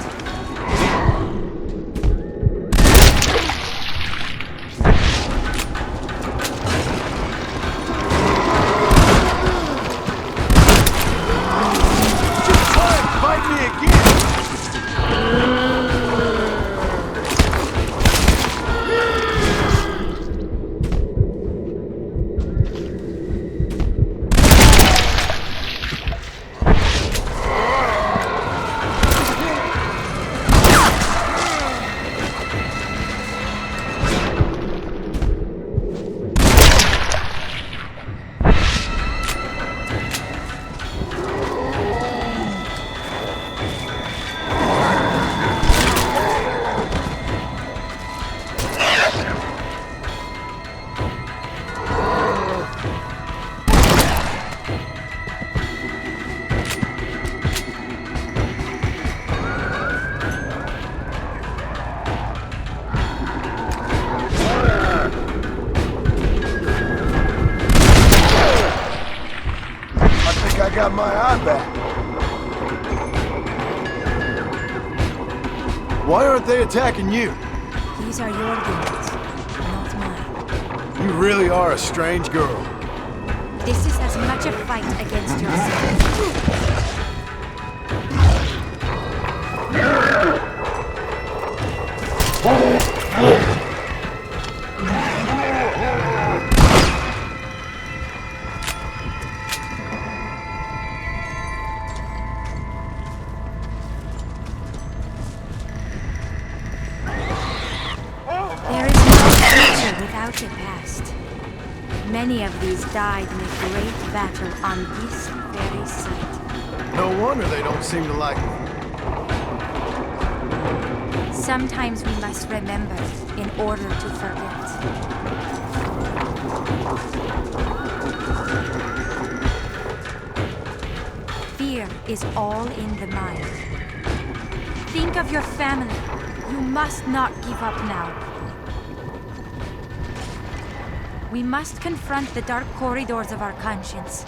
Got my eye back. Why aren't they attacking you? These are your demons, not mine. You really are a strange girl. This is as much a fight against yourself. Many of these died in a great battle on this very site. No wonder they don't seem to like me. Sometimes we must remember in order to forget. Fear is all in the mind. Think of your family. You must not give up now. We must confront the dark corridors of our conscience.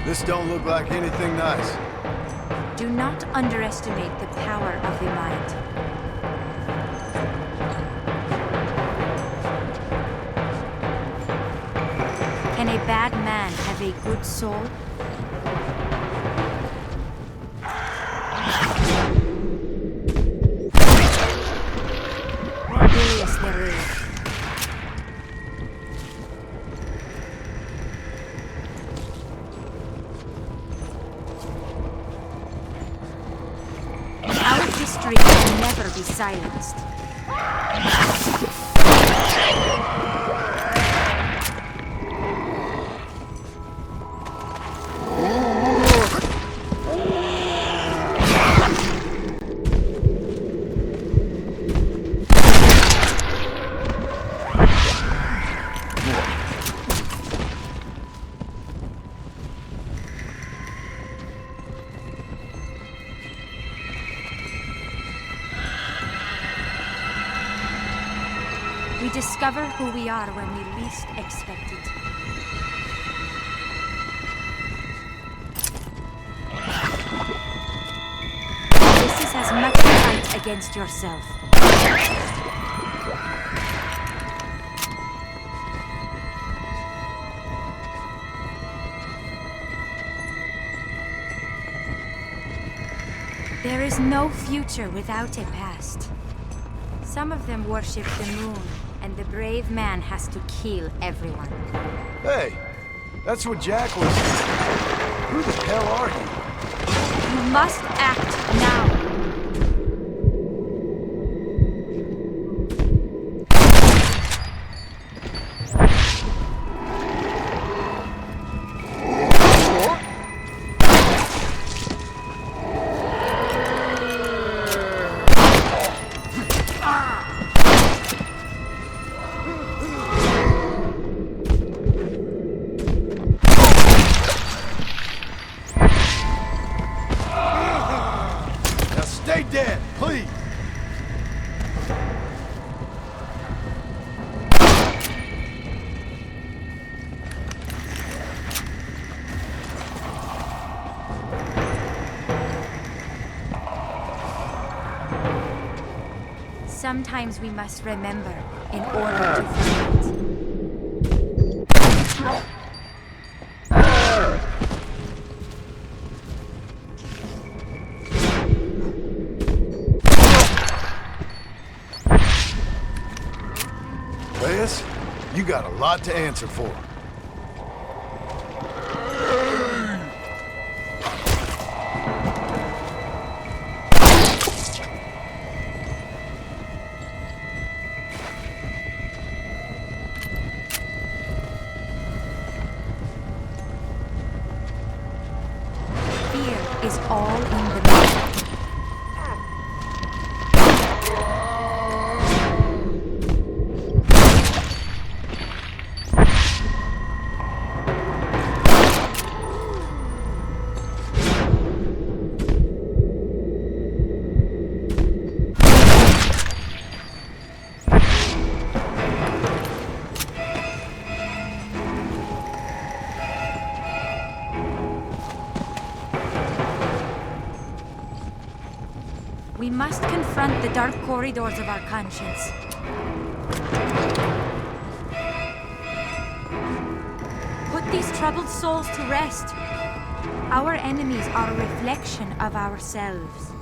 This don't look like anything nice. Do not underestimate the power of the mind. Can a bad man have a good soul? Bilious there is. Our history can never be silenced. We discover who we are when we least expect it. This is as much a fight against yourself. There is no future without a past. Some of them worship the moon, and the brave man has to kill everyone. Hey, that's what Jack was. Who the hell are you? You must act now. Stay dead, please! Sometimes we must remember in order to forget. Reyes, you got a lot to answer for. Fear is all in the mind. We must confront the dark corridors of our conscience. Put these troubled souls to rest. Our enemies are a reflection of ourselves.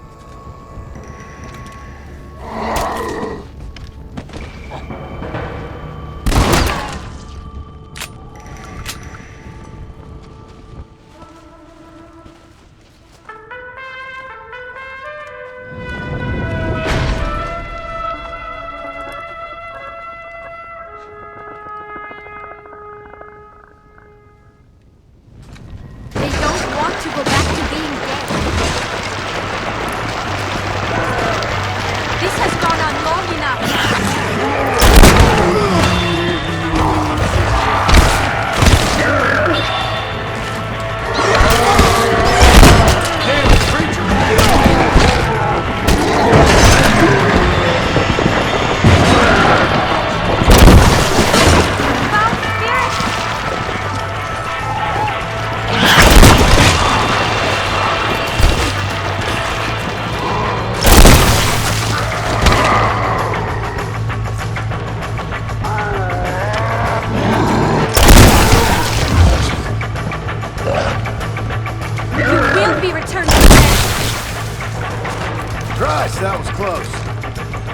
that was close.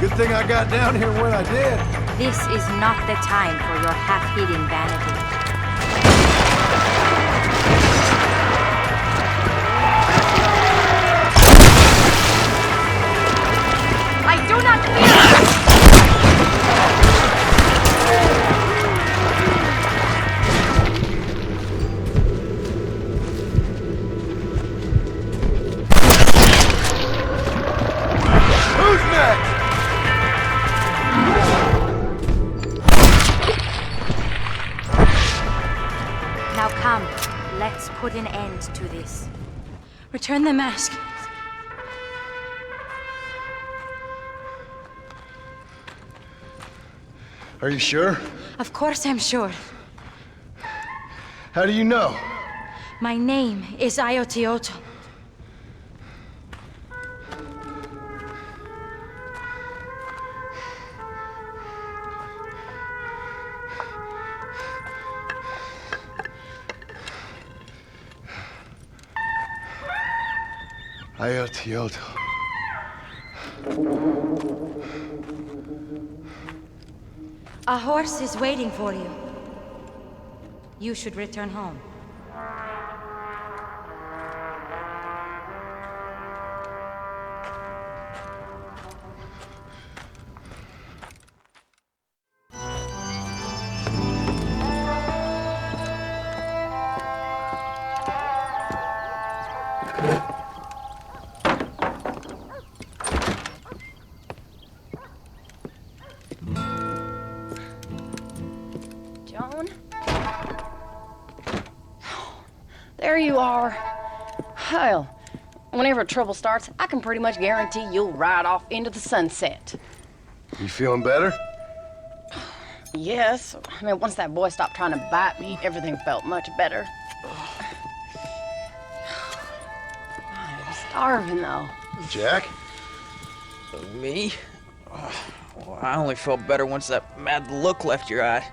Good thing I got down here when I did. This is not the time for your half-hidden vanity. I do not fear! Who's next? Now come, let's put an end to this. Return the mask. Are you sure? Of course I'm sure. How do you know? My name is Ayotioto. Ayotioto. A horse is waiting for you. You should return home. John? There you are. Hell, whenever trouble starts, I can pretty much guarantee you'll ride off into the sunset. You feeling better? Yes. I mean, once that boy stopped trying to bite me, everything felt much better. I'm starving, though. Jack? Me? Well, I only felt better once that mad look left your eye.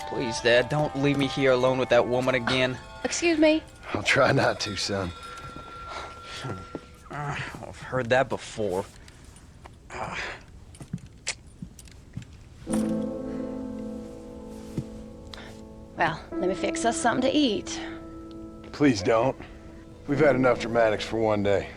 Please, Dad, don't leave me here alone with that woman again. Excuse me? I'll try not to, son. I've heard that before. Well, let me fix us something to eat. Please don't. We've had enough dramatics for one day.